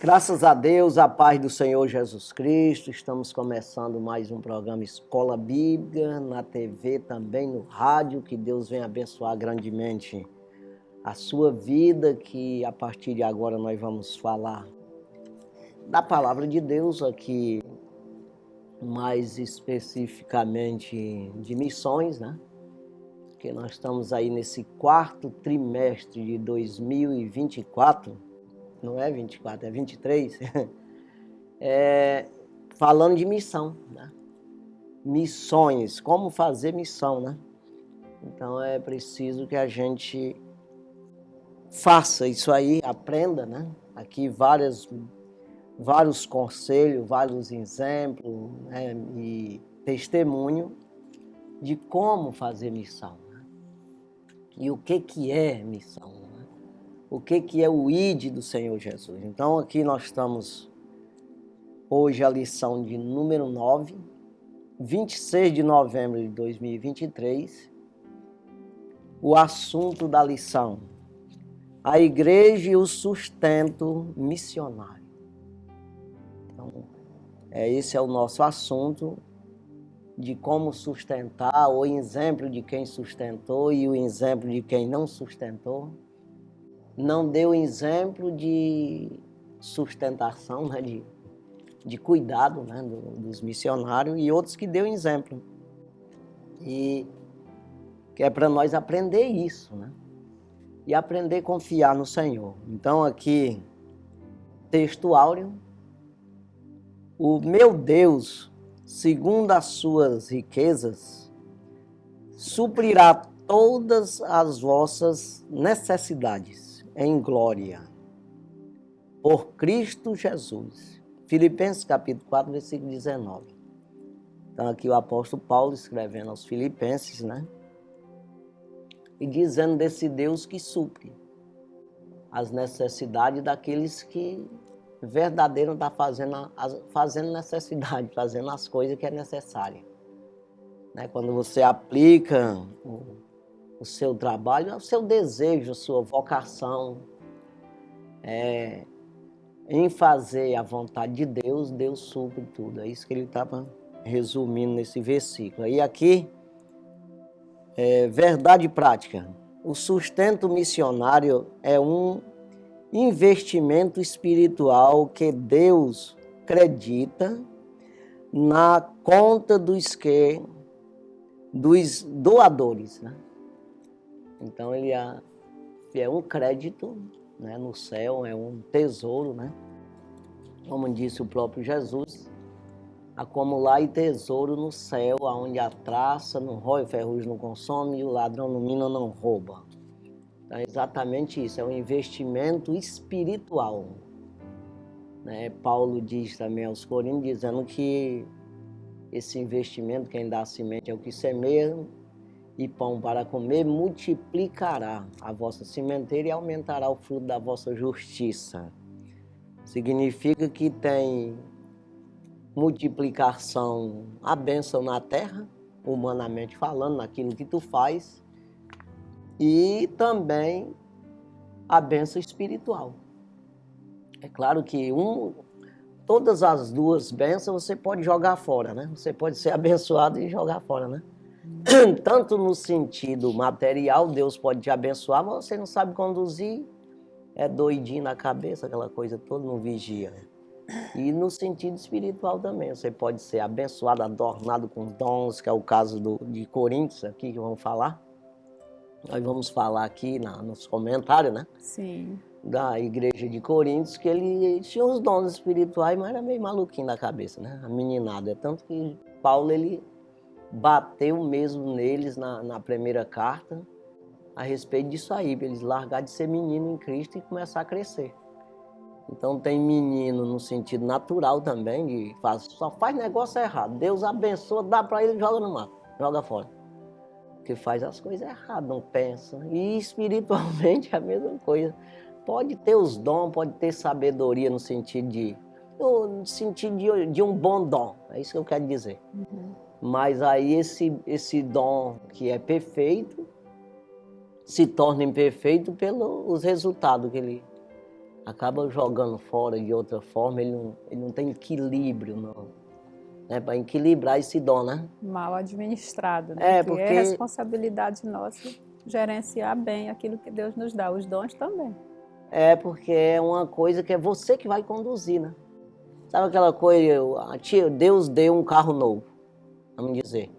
Graças a Deus, a paz do Senhor Jesus Cristo, estamos começando mais um programa Escola Bíblica, na TV também, no rádio, que Deus venha abençoar grandemente a sua vida, que a partir de agora nós vamos falar da palavra de Deus aqui, mais especificamente de missões, né? Porque nós estamos aí nesse quarto trimestre de 2024, não é 24, é 23, falando de missão, né? Missões, como fazer missão, né? Então é preciso que a gente faça isso aí, aprenda, né? Aqui vários conselhos, vários exemplos, né? E testemunho de como fazer missão, né? E o que é missão, né? O que é o ID do Senhor Jesus. Então aqui nós estamos, hoje a lição de número 9, 26 de novembro de 2023, o assunto da lição: a igreja e o sustento missionário. Então, esse é o nosso assunto, de como sustentar, o exemplo de quem sustentou e o exemplo de quem não sustentou. Não deu exemplo de sustentação, né, de cuidado, né, dos missionários, e outros que deu exemplo. E que é para nós aprender isso, né? E aprender a confiar no Senhor. Então aqui, texto áureo: o meu Deus, segundo as suas riquezas, suprirá todas as vossas necessidades em glória, por Cristo Jesus. Filipenses capítulo 4, versículo 19. Então aqui o apóstolo Paulo escrevendo aos Filipenses, né? E dizendo desse Deus que supre as necessidades daqueles que verdadeiro está fazendo necessidade, fazendo as coisas que é necessária. Né? Quando você aplica o seu trabalho, o seu desejo, a sua vocação, em fazer a vontade de Deus, Deus supre tudo. É isso que ele estava resumindo nesse versículo. E aqui, verdade prática: o sustento missionário é um investimento espiritual que Deus acredita na conta dos doadores, né? Então ele é um crédito, né, no céu, é um tesouro, né? Como disse o próprio Jesus: acumular tesouro no céu, onde a traça não rói, o ferrugem não consome e o ladrão não mina, não rouba. Então é exatamente isso, é um investimento espiritual, né? Paulo diz também aos Coríntios, dizendo que esse investimento, quem dá a semente é o que semeia, e pão para comer, multiplicará a vossa sementeira e aumentará o fruto da vossa justiça. Significa que tem multiplicação, a bênção na terra, humanamente falando, naquilo que tu faz, e também a bênção espiritual. É claro que todas as duas bênçãos você pode jogar fora, né? Você pode ser abençoado e jogar fora, né? Tanto no sentido material, Deus pode te abençoar, mas você não sabe conduzir, é doidinho na cabeça, aquela coisa toda, não vigia. E no sentido espiritual também, você pode ser abençoado, adornado com dons, que é o caso de Coríntios, aqui que vamos falar. Nós vamos falar aqui nos comentários, né? Sim. Da igreja de Coríntios, que ele tinha os dons espirituais, mas era meio maluquinho da cabeça, né? A meninada. Tanto que Paulo, ele bateu mesmo neles na primeira carta a respeito disso aí, para eles largar de ser menino em Cristo e começar a crescer. Então tem menino no sentido natural também, só faz negócio errado. Deus abençoa, dá para ele, joga no mato, joga fora. Porque faz as coisas erradas, não pensa. E espiritualmente é a mesma coisa. Pode ter os dons, pode ter sabedoria no sentido de um bom dom. É isso que eu quero dizer. Uhum. Mas aí esse dom que é perfeito se torna imperfeito pelos resultados que ele acaba jogando fora de outra forma, ele não tem equilíbrio, não. Né? Para equilibrar esse dom, né? Mal administrado, né? Porque é responsabilidade nossa gerenciar bem aquilo que Deus nos dá, os dons também. Porque é uma coisa que é você que vai conduzir, né? Sabe aquela coisa, Deus deu um carro novo, vamos dizer.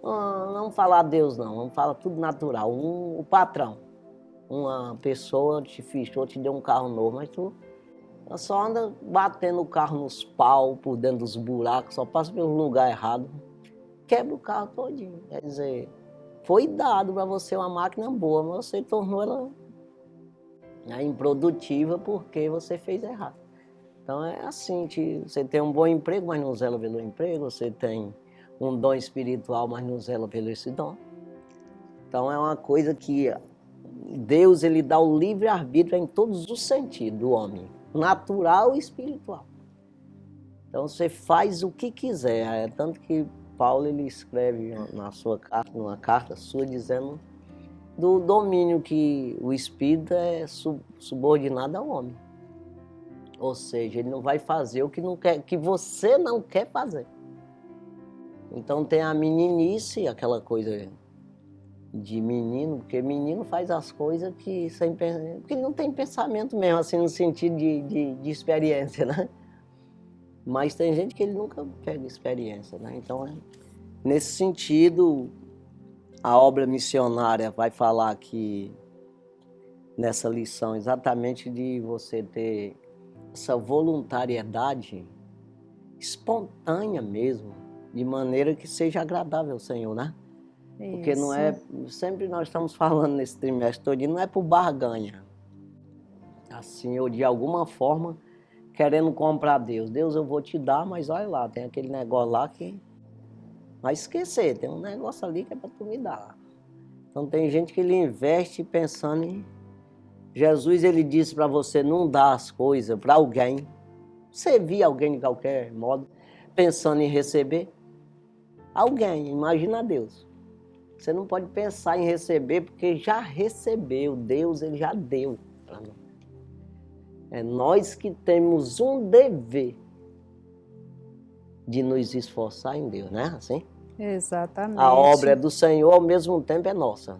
Não vamos falar Deus não, vamos falar tudo natural. O patrão, uma pessoa te fechou, te deu um carro novo, mas tu só anda batendo o carro nos pau, por dentro dos buracos, só passa pelo lugar errado, quebra o carro todinho. Quer dizer, foi dado para você uma máquina boa, mas você tornou ela improdutiva porque você fez errado. Então é assim, você tem um bom emprego, mas não zela pelo emprego, você tem um dom espiritual, mas não zela pelo esse dom. Então é uma coisa que Deus ele dá o livre-arbítrio em todos os sentidos do homem, natural e espiritual. Então você faz o que quiser, tanto que Paulo ele escreve na sua carta, numa carta sua, dizendo do domínio que o espírito é subordinado ao homem. Ou seja, ele não vai fazer o que não quer, que você não quer fazer. Então tem a meninice, aquela coisa de menino, porque menino faz as coisas que porque ele não tem pensamento mesmo, assim, no sentido de experiência, né? Mas tem gente que ele nunca pega experiência, né? Então, nesse sentido, a obra missionária vai falar aqui nessa lição exatamente de você ter essa voluntariedade espontânea mesmo, de maneira que seja agradável ao Senhor, né? Isso. Porque não é, sempre nós estamos falando nesse trimestre todo, não é por barganha. Assim, ou de alguma forma, querendo comprar Deus. Deus eu vou te dar, mas olha lá, tem aquele negócio lá que vai esquecer, tem um negócio ali que é para tu me dar. Então tem gente que ele investe pensando em... Jesus ele disse para você não dar as coisas para alguém, servir alguém de qualquer modo, pensando em receber alguém, imagina Deus. Você não pode pensar em receber porque já recebeu, Deus ele já deu para nós. É nós que temos um dever de nos esforçar em Deus, né? Assim? Exatamente. A obra é do Senhor, ao mesmo tempo é nossa.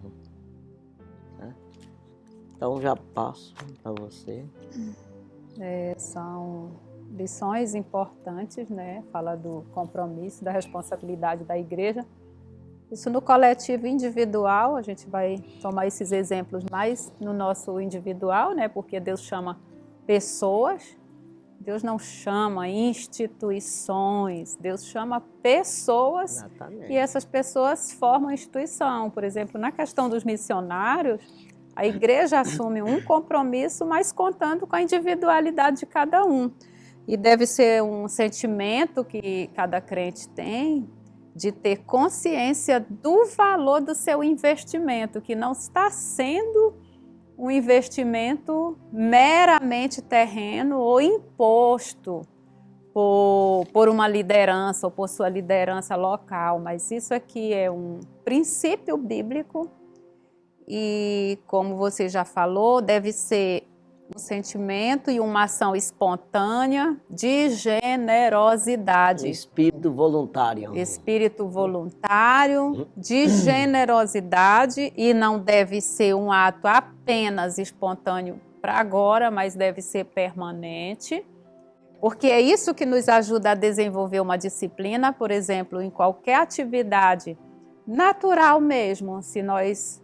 Então já passo para você. São lições importantes, né? Fala do compromisso, da responsabilidade da igreja. Isso no coletivo e individual, a gente vai tomar esses exemplos mais no nosso individual, né? Porque Deus chama pessoas, Deus não chama instituições, Deus chama pessoas. Exatamente. E essas pessoas formam instituição. Por exemplo, na questão dos missionários, a igreja assume um compromisso, mas contando com a individualidade de cada um. E deve ser um sentimento que cada crente tem de ter consciência do valor do seu investimento, que não está sendo um investimento meramente terreno ou imposto por uma liderança ou por sua liderança local, mas isso aqui é um princípio bíblico e, como você já falou, deve ser um sentimento e uma ação espontânea de generosidade. Espírito voluntário. Espírito voluntário, de generosidade, e não deve ser um ato apenas espontâneo para agora, mas deve ser permanente, porque é isso que nos ajuda a desenvolver uma disciplina, por exemplo, em qualquer atividade natural mesmo, se nós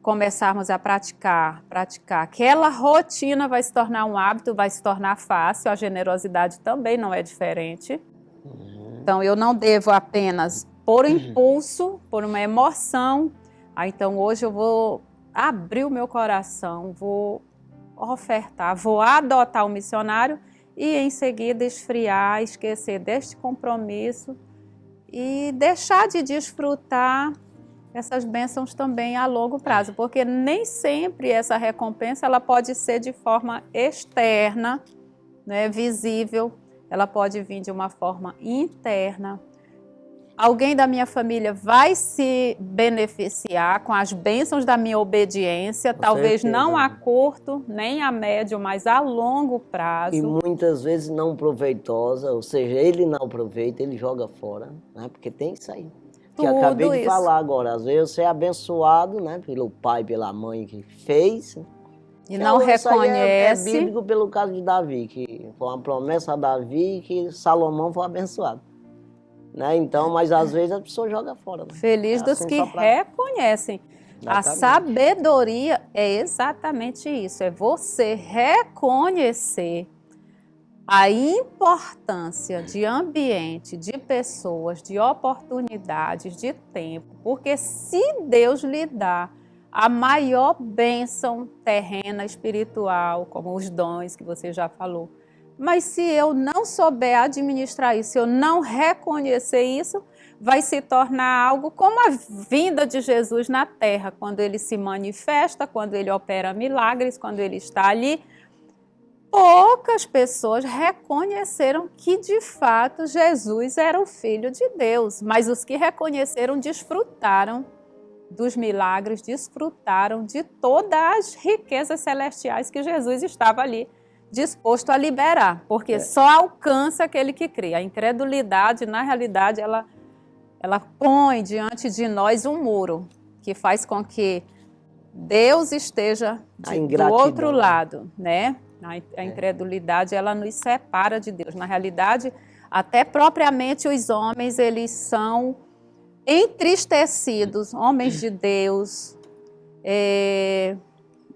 começarmos a praticar, aquela rotina vai se tornar um hábito, vai se tornar fácil, a generosidade também não é diferente. Então, eu não devo apenas por impulso, por uma emoção, então hoje eu vou abrir o meu coração, vou ofertar, vou adotar um missionário e em seguida esfriar, esquecer deste compromisso e deixar de desfrutar essas bênçãos também a longo prazo, porque nem sempre essa recompensa ela pode ser de forma externa, né, visível, ela pode vir de uma forma interna. Alguém da minha família vai se beneficiar com as bênçãos da minha obediência, Com talvez certeza. não a curto, nem a médio, mas a longo E prazo. muitas vezes não proveitosa, ou seja, ele não aproveita, ele joga fora, né? Porque tem isso aí. Que eu acabei Tudo de isso. falar agora, às vezes você é abençoado, né? Pelo pai, pela mãe que fez. E não Isso aí é reconhece. bíblico pelo caso de Davi, que foi uma promessa a Davi que Salomão foi abençoado. Né? Então, mas às vezes a pessoa joga fora. Né? Feliz É dos assim que só pra... reconhecem. A Exatamente. sabedoria é exatamente isso, é você reconhecer a importância de ambiente, de pessoas, de oportunidades, de tempo, porque se Deus lhe dá a maior bênção terrena, espiritual, como os dons que você já falou, mas se eu não souber administrar isso, se eu não reconhecer isso, vai se tornar algo como a vinda de Jesus na terra, quando ele se manifesta, quando ele opera milagres, quando ele está ali. Poucas pessoas reconheceram que, de fato, Jesus era o Filho de Deus, mas os que reconheceram desfrutaram dos milagres, desfrutaram de todas as riquezas celestiais que Jesus estava ali disposto a liberar, porque só alcança aquele que crê. A incredulidade, na realidade, ela põe diante de nós um muro que faz com que Deus esteja do outro lado, né? A incredulidade, ela nos separa de Deus. Na realidade, até propriamente os homens, eles são entristecidos, homens de Deus,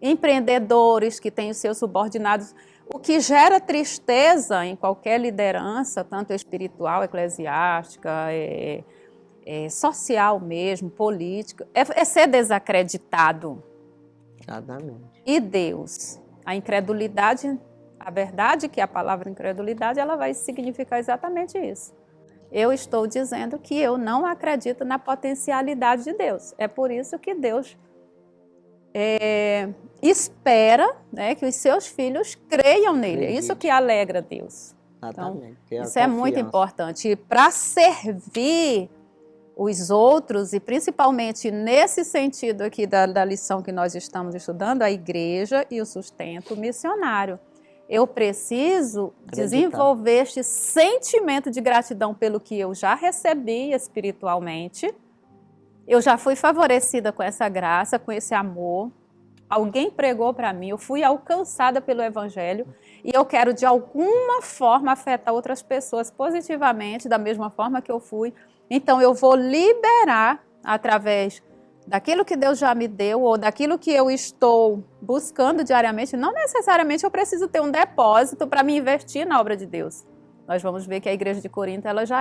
empreendedores que têm os seus subordinados. O que gera tristeza em qualquer liderança, tanto espiritual, eclesiástica, social mesmo, política, é ser desacreditado. Exatamente. E Deus? A incredulidade, a verdade é que a palavra incredulidade, ela vai significar exatamente isso. Eu estou dizendo que eu não acredito na potencialidade de Deus. É por isso que Deus espera, né, que os seus filhos creiam nele. É isso que alegra Deus. Então, isso é muito importante. E para servir os outros, e principalmente nesse sentido aqui da lição que nós estamos estudando, a igreja e o sustento missionário. Eu preciso desenvolver este sentimento de gratidão pelo que eu já recebi espiritualmente. Eu já fui favorecida com essa graça, com esse amor. Alguém pregou para mim, eu fui alcançada pelo Evangelho e eu quero de alguma forma afetar outras pessoas positivamente, da mesma forma que eu fui. Então eu vou liberar através daquilo que Deus já me deu ou daquilo que eu estou buscando diariamente. Não necessariamente eu preciso ter um depósito para me investir na obra de Deus. Nós vamos ver que a igreja de Corinto ela já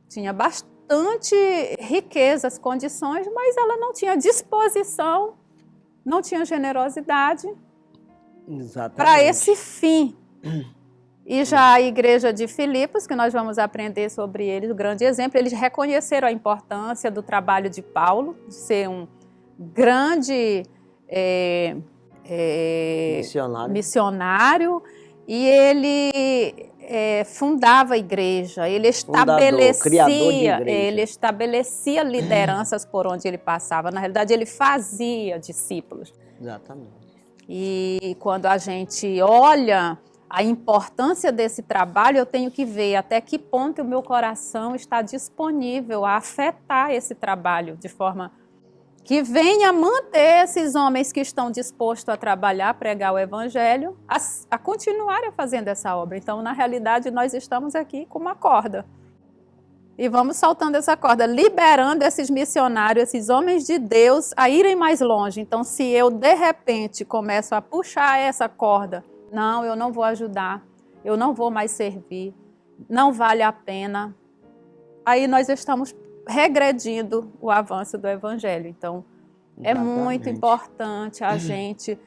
tinha bastante riquezas, condições, mas ela não tinha disposição, não tinha generosidade para esse fim. E já a igreja de Filipos, que nós vamos aprender sobre eles, o grande exemplo, eles reconheceram a importância do trabalho de Paulo, de ser um grande missionário, e ele fundava a igreja, ele estabelecia lideranças por onde ele passava. Na realidade, ele fazia discípulos. Exatamente. E quando a gente olha a importância desse trabalho, eu tenho que ver até que ponto o meu coração está disponível a afetar esse trabalho de forma que venha manter esses homens que estão dispostos a trabalhar, pregar o Evangelho, a continuarem fazendo essa obra. Então, na realidade, nós estamos aqui com uma corda. E vamos soltando essa corda, liberando esses missionários, esses homens de Deus a irem mais longe. Então, se eu, de repente, começo a puxar essa corda, não, eu não vou ajudar, eu não vou mais servir, não vale a pena. Aí nós estamos regredindo o avanço do Evangelho. Então, é muito importante a gente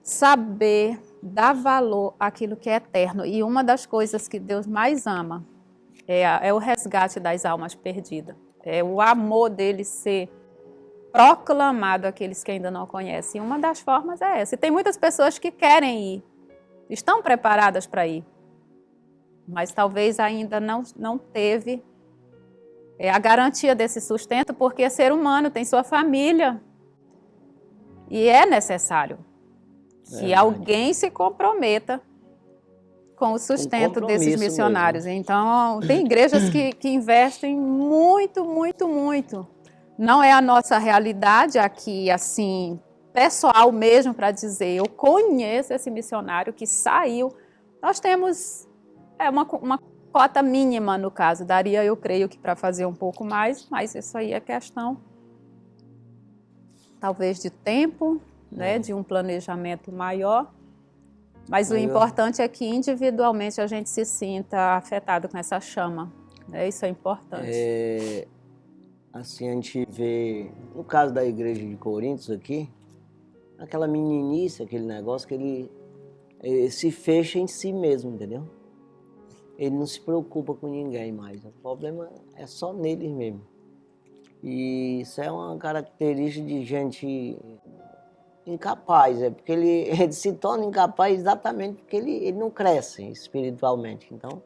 saber dar valor àquilo que é eterno. E uma das coisas que Deus mais ama é o resgate das almas perdidas. É o amor dele ser proclamado àqueles que ainda não conhecem. Uma das formas é essa. E tem muitas pessoas que querem ir, estão preparadas para ir, mas talvez ainda não teve é a garantia desse sustento, porque ser humano tem sua família. E é necessário que alguém se comprometa com o sustento desses missionários. Mesmo. Então, tem igrejas que investem muito, muito, muito. Não é a nossa realidade aqui, assim, pessoal mesmo, para dizer, eu conheço esse missionário que saiu. Nós temos uma cota mínima, no caso. Daria, eu creio, que para fazer um pouco mais, mas isso aí é questão, talvez, de tempo, né, de um planejamento maior. Mas o importante é que individualmente a gente se sinta afetado com essa chama. Né? Isso é importante. Assim, a gente vê, no caso da igreja de Coríntios aqui, aquela meninice, aquele negócio que ele se fecha em si mesmo, entendeu? Ele não se preocupa com ninguém mais. O problema é só nele mesmo. E isso é uma característica de gente incapaz, porque ele se torna incapaz exatamente porque ele não cresce espiritualmente. Então,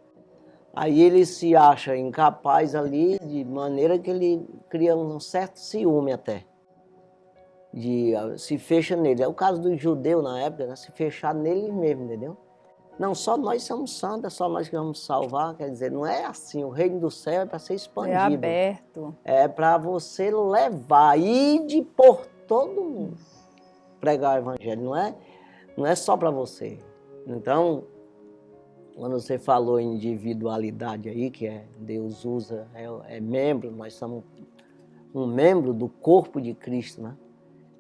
aí ele se acha incapaz ali, de maneira que ele cria um certo ciúme até. Se fecha nele. É o caso do judeu na época, né? Se fechar nele mesmo, entendeu? Não, só nós somos santos, é só nós que vamos salvar. Quer dizer, não é assim. O reino do céu é para ser expandido. É aberto. É para você levar e de por todo mundo. Pregar o evangelho, não é só para você. Então, quando você falou em individualidade aí, que Deus usa, membro, nós somos um membro do corpo de Cristo, né?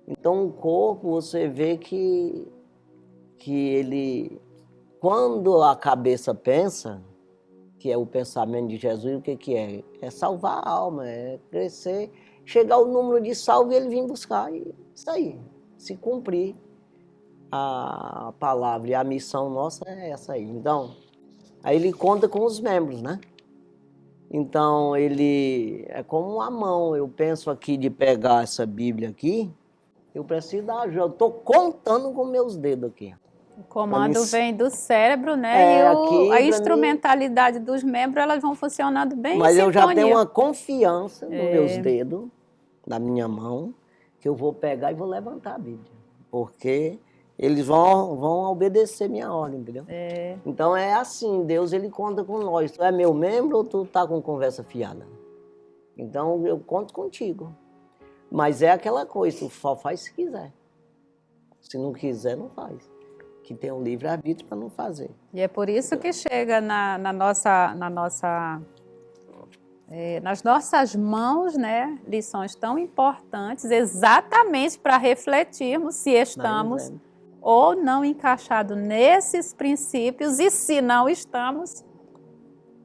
Então, o corpo, você vê que ele, quando a cabeça pensa, que é o pensamento de Jesus, o que é? É salvar a alma, é crescer, chegar ao número de salvos e ele vir buscar, e isso aí. Se cumprir a palavra e a missão nossa é essa aí. Então, aí ele conta com os membros, né? Então, ele é como uma mão. Eu penso aqui de pegar essa Bíblia aqui, eu preciso da ajuda. Eu estou contando com meus dedos aqui. O comando vem do cérebro, né? A instrumentalidade dos membros, elas vão funcionando bem. Mas eu já tenho uma confiança nos meus dedos, na minha mão, que eu vou pegar e vou levantar a Bíblia. Porque eles vão obedecer minha ordem, entendeu? Então é assim, Deus ele conta com nós. Tu é meu membro ou tu tá com conversa fiada? Então eu conto contigo. Mas é aquela coisa, tu só faz se quiser. Se não quiser, não faz. Que tem um livre-arbítrio para não fazer. E é por isso que chega nas nossas mãos, né, lições tão importantes, exatamente para refletirmos se estamos ou não encaixados nesses princípios, e se não estamos,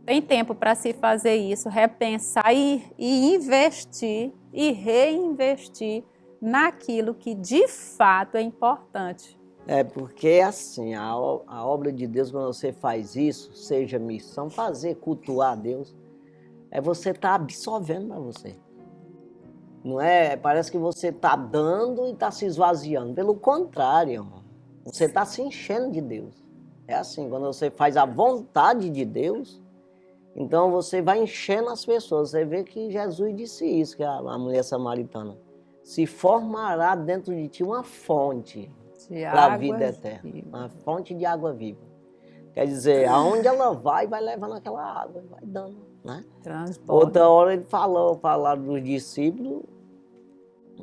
tem tempo para se fazer isso, repensar e investir e reinvestir naquilo que de fato é importante. Porque assim, a obra de Deus, quando você faz isso, seja missão, cultuar a Deus, você estar absorvendo para você. Não é? Parece que você está dando e está se esvaziando. Pelo contrário, irmão, você está se enchendo de Deus. É assim, quando você faz a vontade de Deus, então você vai enchendo as pessoas. Você vê que Jesus disse isso, que a mulher samaritana. Se formará dentro de ti uma fonte para a vida eterna. Uma fonte de água viva. Quer dizer, aonde ela vai levando aquela água, vai dando, né? Outra hora ele falou dos discípulos,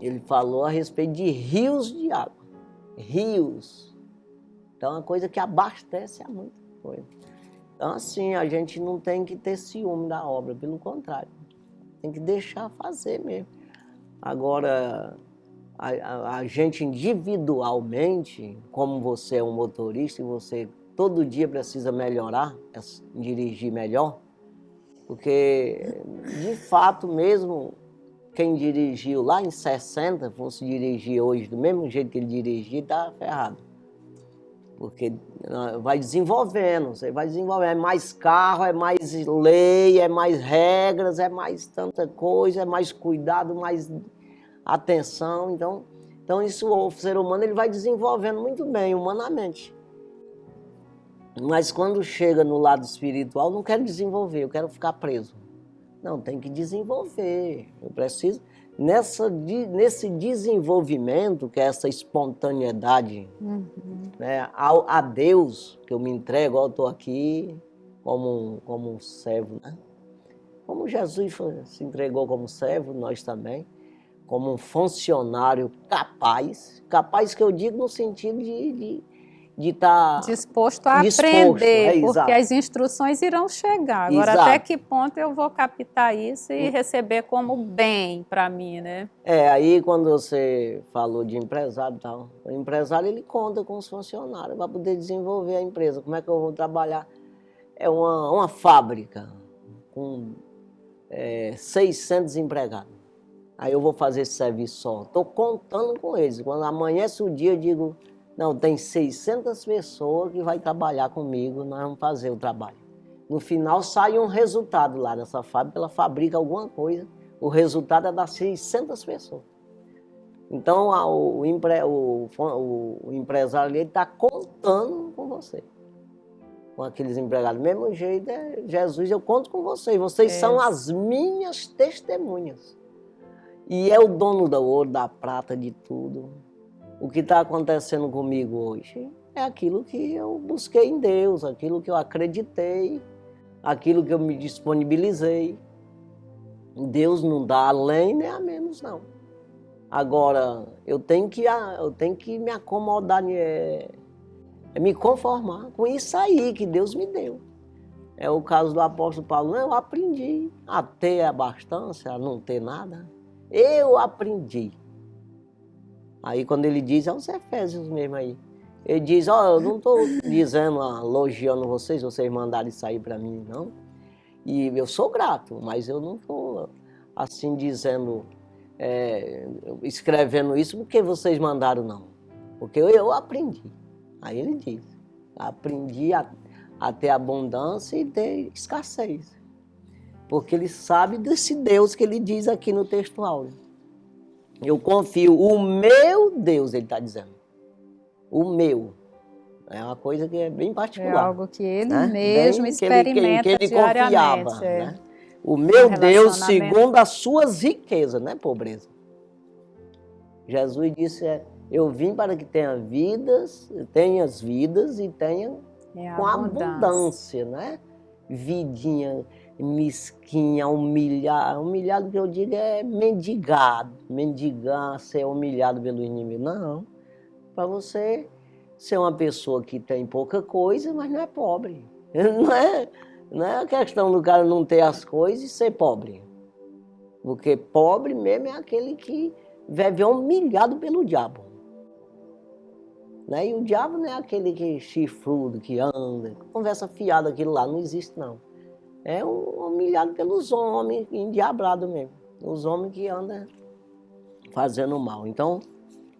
ele falou a respeito de rios de água. Rios. Então é uma coisa que abastece a muita coisa. Então assim, a gente não tem que ter ciúme da obra, pelo contrário. Tem que deixar fazer mesmo. Agora, a gente individualmente, como você é um motorista e você todo dia precisa melhorar, dirigir melhor, porque de fato mesmo, quem dirigiu lá em 60, fosse dirigir hoje do mesmo jeito que ele dirigia, está ferrado. Porque vai desenvolvendo, você vai desenvolvendo, é mais carro, é mais lei, é mais regras, é mais tanta coisa, é mais cuidado, mais atenção. Então isso, o ser humano ele vai desenvolvendo muito bem, humanamente. Mas quando chega no lado espiritual, não quero desenvolver, eu quero ficar preso. Não, tem que desenvolver. Eu preciso, nesse desenvolvimento, que é essa espontaneidade, né, a Deus, que eu me entrego, eu estou aqui como um servo, né? Como Jesus se entregou como servo, nós também, como um funcionário capaz que eu digo no sentido de estar disposto a aprender, porque as instruções irão chegar. Agora, exato. Até que ponto eu vou captar isso e receber como bem para mim, né? Aí quando você falou de empresário e tal, o empresário ele conta com os funcionários para poder desenvolver a empresa. Como é que eu vou trabalhar? É uma fábrica com 600 empregados. Aí eu vou fazer esse serviço só. Estou contando com eles. Quando amanhece o dia, eu digo, não, tem 600 pessoas que vai trabalhar comigo, nós vamos fazer o trabalho. No final sai um resultado lá dessa fábrica, ela fabrica alguma coisa, o resultado é das 600 pessoas. Então o empresário ele está contando com você. Com aqueles empregados. Do mesmo jeito, Jesus, eu conto com vocês. Vocês são as minhas testemunhas. E é o dono do ouro, da prata, de tudo. O que está acontecendo comigo hoje é aquilo que eu busquei em Deus, aquilo que eu acreditei, aquilo que eu me disponibilizei. Deus não dá além nem a menos, não. Agora, eu tenho que me acomodar, me conformar com isso aí que Deus me deu. É o caso do apóstolo Paulo. Eu aprendi a ter abastança, a não ter nada. Eu aprendi. Aí quando ele diz, é os Efésios mesmo aí. Ele diz, eu não estou dizendo, elogiando vocês mandaram isso aí para mim, não. E eu sou grato, mas eu não estou assim dizendo, escrevendo isso porque vocês mandaram, não. Porque eu aprendi. Aí ele diz, aprendi a ter abundância e ter escassez. Porque ele sabe desse Deus que ele diz aqui no texto áureo. Eu confio, o meu Deus, ele está dizendo. O meu. É uma coisa que é bem particular. É algo que ele né? mesmo experimenta que ele diariamente. Confiava, né? O meu Deus, segundo as suas riquezas, não é pobreza. Jesus disse, eu vim para que tenhas vidas e tenha com abundância, né? Vidinha mesquinha, humilhado que eu digo é mendigar, ser humilhado pelo inimigo. Não, para você ser uma pessoa que tem pouca coisa, mas não é pobre. Não é a questão do cara não ter as coisas e ser pobre. Porque pobre mesmo é aquele que vive humilhado pelo diabo. Né? E o diabo não é aquele que chifrudo, que anda, conversa fiada, aquilo lá, não existe não. É humilhado pelos homens, endiabrado mesmo. Os homens que andam fazendo mal. Então,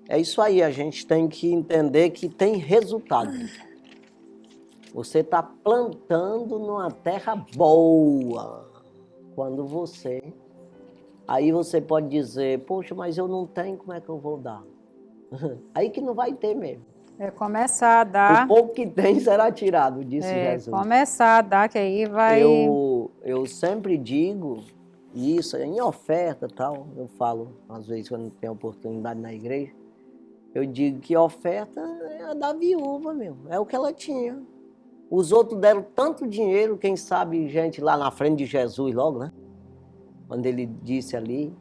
é isso aí, a gente tem que entender que tem resultado. Você está plantando numa terra boa. Quando aí você pode dizer, poxa, mas eu não tenho, como é que eu vou dar? Aí que não vai ter mesmo. É começar a dar. O pouco que tem será tirado, disse Jesus. Começar a dar, que aí vai... Eu sempre digo isso, em oferta e tal, eu falo, às vezes, quando tem oportunidade na igreja, eu digo que oferta é a da viúva mesmo, é o que ela tinha. Os outros deram tanto dinheiro, quem sabe gente lá na frente de Jesus logo, né? Quando ele disse ali,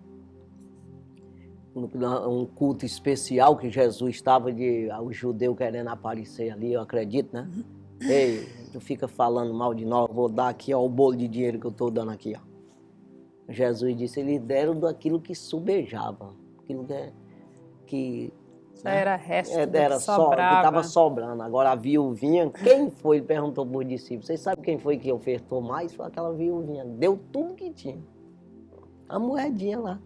um culto especial que Jesus estava o judeu querendo aparecer ali, eu acredito, né? Ei, tu fica falando mal de nós, vou dar aqui ó, o bolo de dinheiro que eu estou dando aqui. Ó. Jesus disse, eles deram daquilo que subejava, aquilo que era resto era que sobrava. Que estava sobrando. Agora a viuvinha, quem foi? Ele perguntou para os discípulos, vocês sabem quem foi que ofertou mais? Foi aquela viuvinha, deu tudo que tinha. A moedinha lá.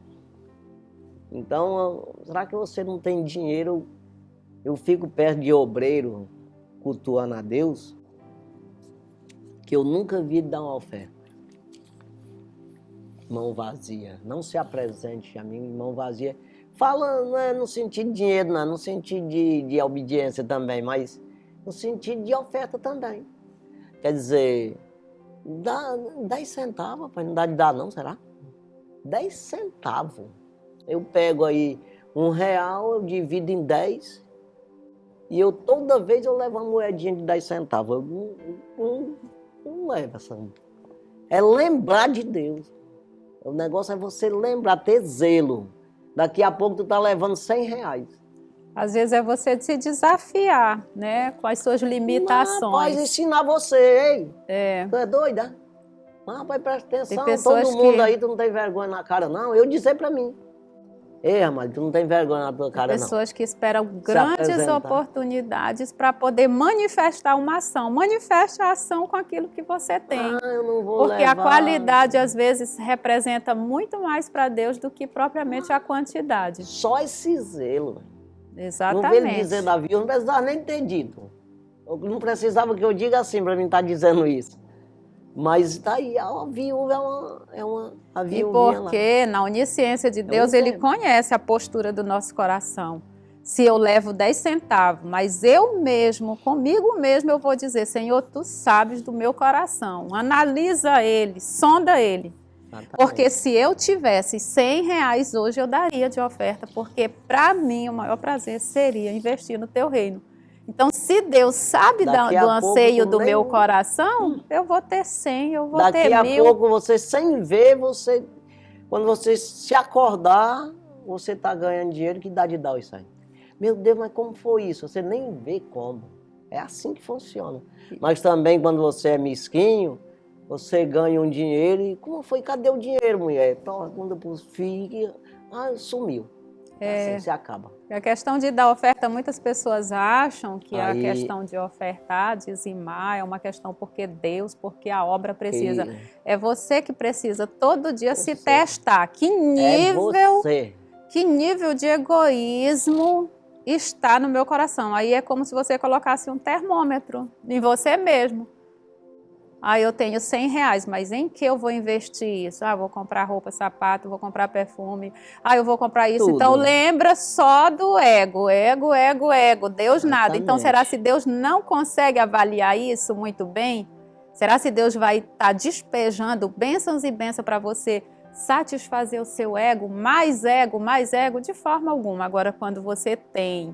Então, será que você não tem dinheiro? Eu fico perto de obreiro, cultuando a Deus, que eu nunca vi dar uma oferta. Mão vazia. Não se apresente a mim, mão vazia. Falando, não é no sentido de dinheiro, não, no sentido de obediência também, mas no sentido de oferta também. Quer dizer, Dá 10 centavos, rapaz. Não dá de dar não, será? 10 centavos. Eu pego aí R$1, eu divido em 10 e toda vez eu levo uma moedinha de 10 centavos. Eu não levo essa. É lembrar de Deus. O negócio é você lembrar, ter zelo. Daqui a pouco tu tá levando R$100. Às vezes é você se desafiar, né, com as suas Não, limitações. rapaz, ensinar você, ei. É, Tu é doida? Mas, rapaz, presta tem atenção, pessoas todo mundo que aí, tu não tem vergonha na cara, não. Eu dizer pra mim. Ei, Ramalho, tu não tem vergonha na tua Tem cara, não. pessoas que esperam Se grandes apresentar. oportunidades para poder manifestar uma ação. Manifeste a ação com aquilo que você tem. Ah, eu não vou Porque a levar. qualidade, às vezes, representa muito mais para Deus do que propriamente a quantidade. Só esse zelo. Não vê ele Exatamente. dizer, Davi, eu não precisava nem ter dito. Eu não precisava que eu diga assim para mim estar dizendo isso. Mas tá aí, a viúva a E viúvinha lá. porque na onisciência de Deus, um Ele exemplo. conhece a postura do nosso coração. Se eu levo 10 centavos, mas eu mesmo, comigo mesmo, eu vou dizer, Senhor, Tu sabes do meu coração. Analisa ele, sonda ele. Exatamente. Porque se eu tivesse R$100 hoje, eu daria de oferta, porque para mim o maior prazer seria investir no Teu reino. Então, se Deus sabe Daqui do a pouco anseio tu do nem- meu coração, eu vou ter 100, eu vou Daqui ter a 1000. pouco você, sem ver, quando você se acordar, você tá ganhando dinheiro, que dá de dar isso aí. Meu Deus, mas como foi isso? Você nem vê como. É assim que funciona. Mas também quando você é mesquinho, você ganha um dinheiro e como foi? Cadê o dinheiro, mulher? Manda pros filhos. Ah, sumiu. Assim se acaba. A questão de dar oferta, muitas pessoas acham que a Aí- questão de ofertar, dizimar, é uma questão porque Deus, porque a obra precisa. E É você que precisa todo dia se Você. testar. Que é você. nível de egoísmo está no meu coração? Aí é como se você colocasse um termômetro em você mesmo. Ah, eu tenho R$100, mas em que eu vou investir isso? Ah, vou comprar roupa, sapato, vou comprar perfume. Ah, eu vou comprar isso. Tudo. Então lembra só do ego, ego, ego, ego. Deus nada. Então será Exatamente. se Deus não consegue avaliar isso muito bem? Será se Deus vai estar despejando bênçãos e bênçãos para você satisfazer o seu ego? Mais ego, mais ego? De forma alguma. Agora, quando você tem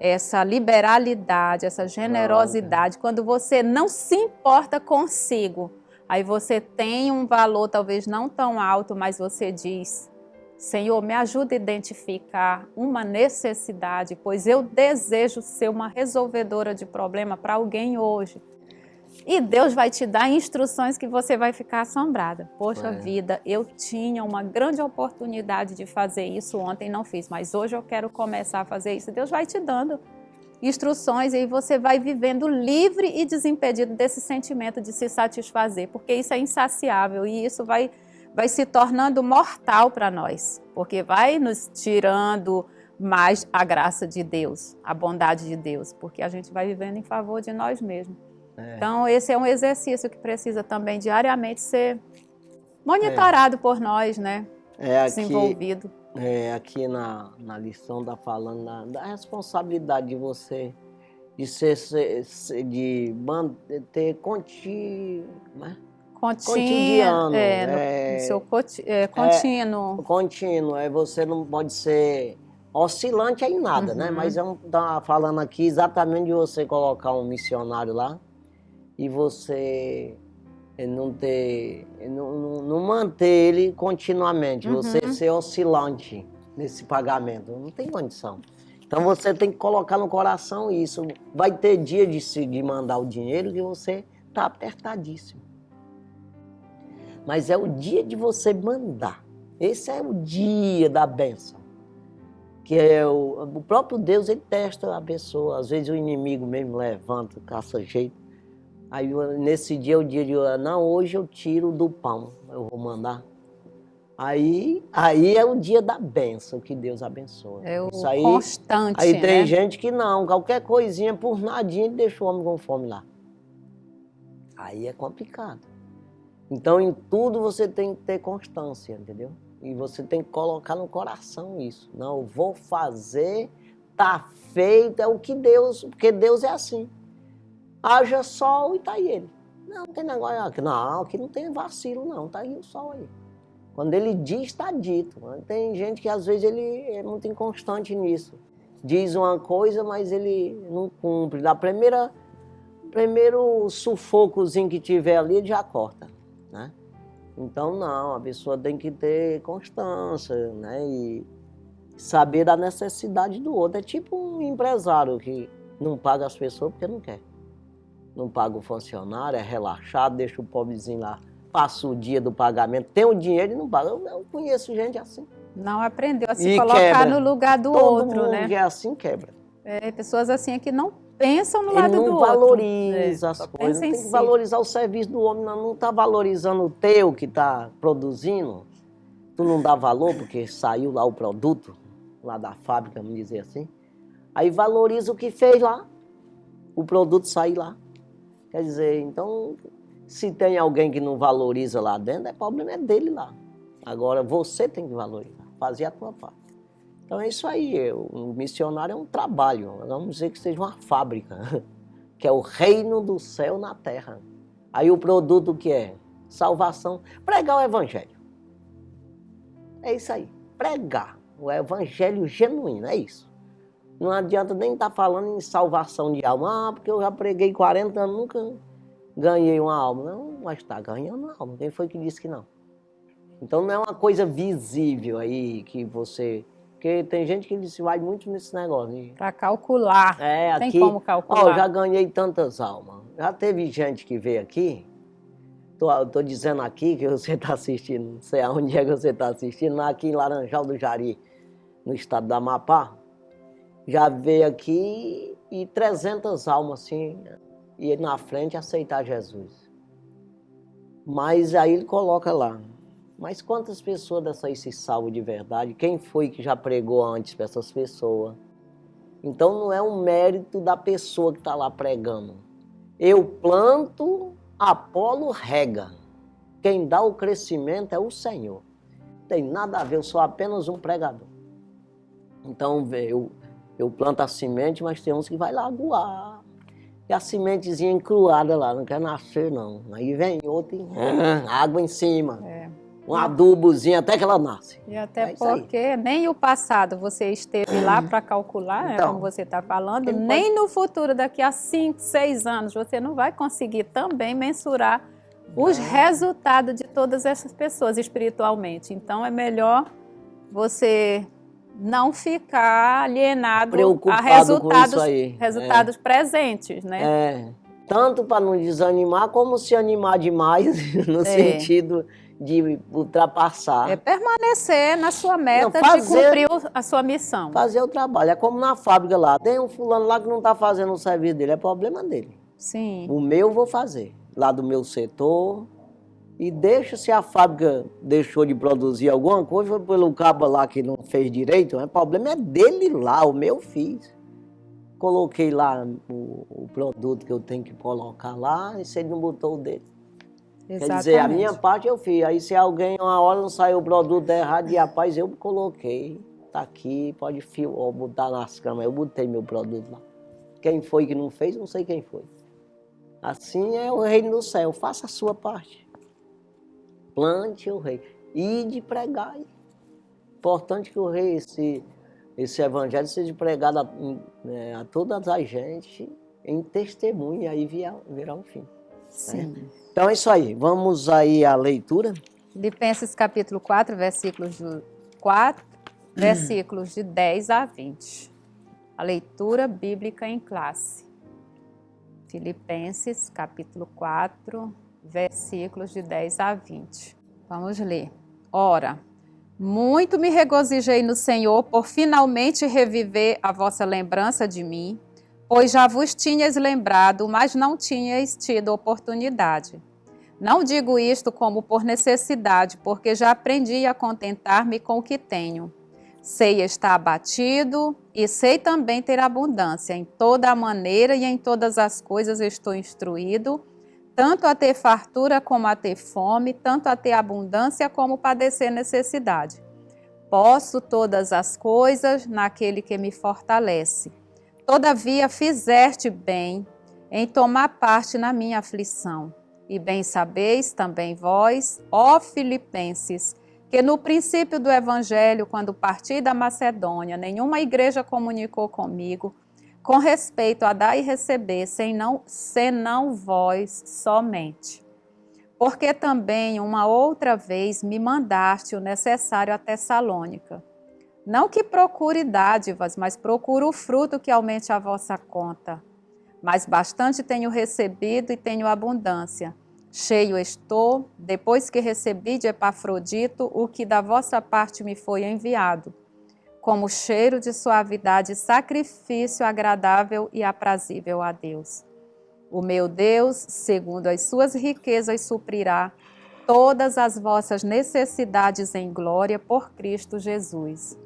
essa liberalidade, essa generosidade, quando você não se importa consigo, aí você tem um valor talvez não tão alto, mas você diz, Senhor, me ajuda a identificar uma necessidade, pois eu desejo ser uma resolvedora de problema para alguém hoje. E Deus vai te dar instruções que você vai ficar assombrada. Poxa vida, eu tinha uma grande oportunidade de fazer isso ontem e não fiz, mas hoje eu quero começar a fazer isso. Deus vai te dando instruções e aí você vai vivendo livre e desimpedido desse sentimento de se satisfazer, porque isso é insaciável e isso vai se tornando mortal para nós, porque vai nos tirando mais a graça de Deus, a bondade de Deus, porque a gente vai vivendo em favor de nós mesmos. Então, esse é um exercício que precisa também diariamente ser monitorado por nós, né? Desenvolvido. Aqui na lição está falando da responsabilidade de você, de manter cotidiano. Contínuo. Contínuo, você não pode ser oscilante em nada, né? Mas tá falando aqui exatamente de você colocar um missionário lá e você não manter ele continuamente, você ser oscilante nesse pagamento, não tem condição. Então você tem que colocar no coração isso. Vai ter dia de mandar o dinheiro que você tá apertadíssimo. Mas é o dia de você mandar. Esse é o dia da bênção. Que é o próprio Deus, ele testa a pessoa. Às vezes o inimigo mesmo levanta, caça jeito. Aí nesse dia é o dia de, não, hoje eu tiro do pão, eu vou mandar. Aí é o dia da bênção, que Deus abençoa. É o isso aí, constante, aí tem né? gente que não, qualquer coisinha, por nadinha, deixa o homem com fome lá. Aí é complicado. Então, em tudo você tem que ter constância, entendeu? E você tem que colocar no coração isso. Não, eu vou fazer, tá feito, é o que Deus, porque Deus é assim. Haja sol e tá aí ele. Não tem negócio aqui. Não, aqui não tem vacilo, não. Tá aí o sol aí. Quando ele diz, está dito. Tem gente que às vezes ele é muito inconstante nisso. Diz uma coisa, mas ele não cumpre. Da primeiro sufocozinho que tiver ali, ele já corta, né? Então, não, a pessoa tem que ter constância, né? E saber da necessidade do outro. É tipo um empresário que não paga as pessoas porque não quer. Não paga o funcionário, é relaxado, deixa o pobrezinho lá, passa o dia do pagamento, tem o dinheiro e não paga. Eu conheço gente assim. Não aprendeu a se E colocar quebra. no lugar do Todo outro, mundo né? que é assim quebra. Pessoas assim é que não pensam no Ele lado do não outro. valoriza as Só coisas, pensa não em tem que si. valorizar o serviço do homem, não está valorizando o teu que está produzindo. Tu não dá valor porque saiu lá o produto, lá da fábrica, vamos dizer assim. Aí valoriza o que fez lá, o produto sair lá. Quer dizer, então, se tem alguém que não valoriza lá dentro, o problema é dele lá. Agora, você tem que valorizar, fazer a tua parte. Então é isso aí, o missionário é um trabalho, vamos dizer que seja uma fábrica, que é o reino do céu na terra. Aí o produto que é? Salvação, pregar o evangelho. É isso aí, pregar o evangelho genuíno, é isso. Não adianta nem estar falando em salvação de alma, porque eu já preguei 40 anos, nunca ganhei uma alma. Não, mas está ganhando uma alma, quem foi que disse que não? Então não é uma coisa visível aí que você... Porque tem gente que se vai muito nesse negócio. Para calcular. É, Tem aqui, como calcular. eu já ganhei tantas almas. Já teve gente que veio aqui, tô dizendo aqui que você está assistindo, não sei aonde é que você está assistindo, aqui em Laranjal do Jari, no estado do Amapá, já veio aqui e 300 almas assim, e na frente aceitar Jesus. Mas aí ele coloca lá, mas quantas pessoas dessas aí se salvam de verdade? Quem foi que já pregou antes para essas pessoas? Então não é um mérito da pessoa que está lá pregando. Eu planto, Apolo rega. Quem dá o crescimento é o Senhor. Não tem nada a ver, eu sou apenas um pregador. Então eu planto a semente, mas tem uns que vai lá aguar. E a sementezinha encruada lá, não quer nascer não. Aí vem outro e água em cima. Um adubozinho até que ela nasce. E até porque nem o passado você esteve lá para calcular, então, como você está falando, nem no futuro, daqui a 5, 6 anos, você não vai conseguir também mensurar os resultados de todas essas pessoas espiritualmente. Então é melhor você não ficar alienado preocupado a resultados, com isso aí. resultados presentes, né? Tanto para não desanimar, como se animar demais, no sentido de ultrapassar. É permanecer na sua meta de cumprir a sua missão. Fazer o trabalho. É como na fábrica lá. Tem um fulano lá que não está fazendo o serviço dele, é problema dele. Sim. O meu eu vou fazer, lá do meu setor. E deixa, se a fábrica deixou de produzir alguma coisa, foi pelo cabo lá que não fez direito, o problema é dele lá, o meu fiz. Coloquei lá o produto que eu tenho que colocar lá, e se ele não botou o dele. Exatamente. Quer dizer, a minha parte eu fiz. Aí se alguém, uma hora não saiu o produto errado, e rapaz, eu coloquei. Tá aqui, pode botar nas câmeras. Eu botei meu produto lá. Quem foi que não fez, não sei quem foi. Assim é o reino do céu. Faça a sua parte. Plante o rei. E de pregar. Importante que o rei, esse evangelho seja pregado a todas as gente em testemunho, e aí virá um fim. Sim. Né? Então é isso aí. Vamos aí à leitura. Filipenses capítulo 4, versículos de 10 a 20. A leitura bíblica em classe. Filipenses capítulo 4, versículos de 10 a 20. Vamos ler. Ora, muito me regozijei no Senhor por finalmente reviver a vossa lembrança de mim, pois já vos tinhas lembrado, mas não tinhas tido oportunidade. Não digo isto como por necessidade, porque já aprendi a contentar-me com o que tenho. Sei estar abatido e sei também ter abundância. Em toda a maneira e em todas as coisas estou instruído, tanto a ter fartura como a ter fome, tanto a ter abundância como padecer necessidade. Posso todas as coisas naquele que me fortalece. Todavia fizeste bem em tomar parte na minha aflição. E bem sabeis também vós, ó Filipenses, que no princípio do Evangelho, quando parti da Macedônia, nenhuma igreja comunicou comigo com respeito a dar e receber, senão vós somente. Porque também uma outra vez me mandaste o necessário a Tessalônica. Não que procure dádivas, mas procuro o fruto que aumente a vossa conta. Mas bastante tenho recebido e tenho abundância. Cheio estou, depois que recebi de Epafrodito o que da vossa parte me foi enviado, como cheiro de suavidade, sacrifício agradável e aprazível a Deus. O meu Deus, segundo as suas riquezas, suprirá todas as vossas necessidades em glória por Cristo Jesus.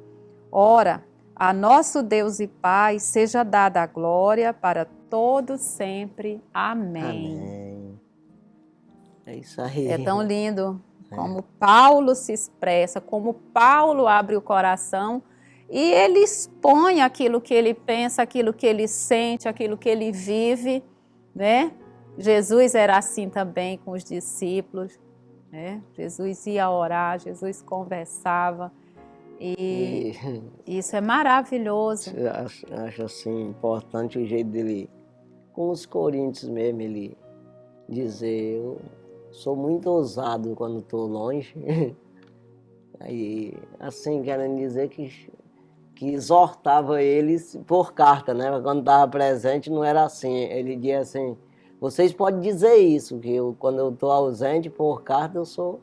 Ora, a nosso Deus e Pai seja dada a glória para todos sempre. Amém. Amém. É isso aí. É tão lindo como Paulo se expressa, como Paulo abre o coração e ele expõe aquilo que ele pensa, aquilo que ele sente, aquilo que ele vive, né? Jesus era assim também com os discípulos, né? Jesus ia orar, Jesus conversava e isso é maravilhoso. Acho assim importante o jeito dele, com os coríntios mesmo, ele dizer, eu sou muito ousado quando estou longe. Aí, assim, querendo dizer que exortava eles por carta, né? Mas quando estava presente não era assim. Ele dizia assim, vocês podem dizer isso, que quando eu estou ausente por carta eu sou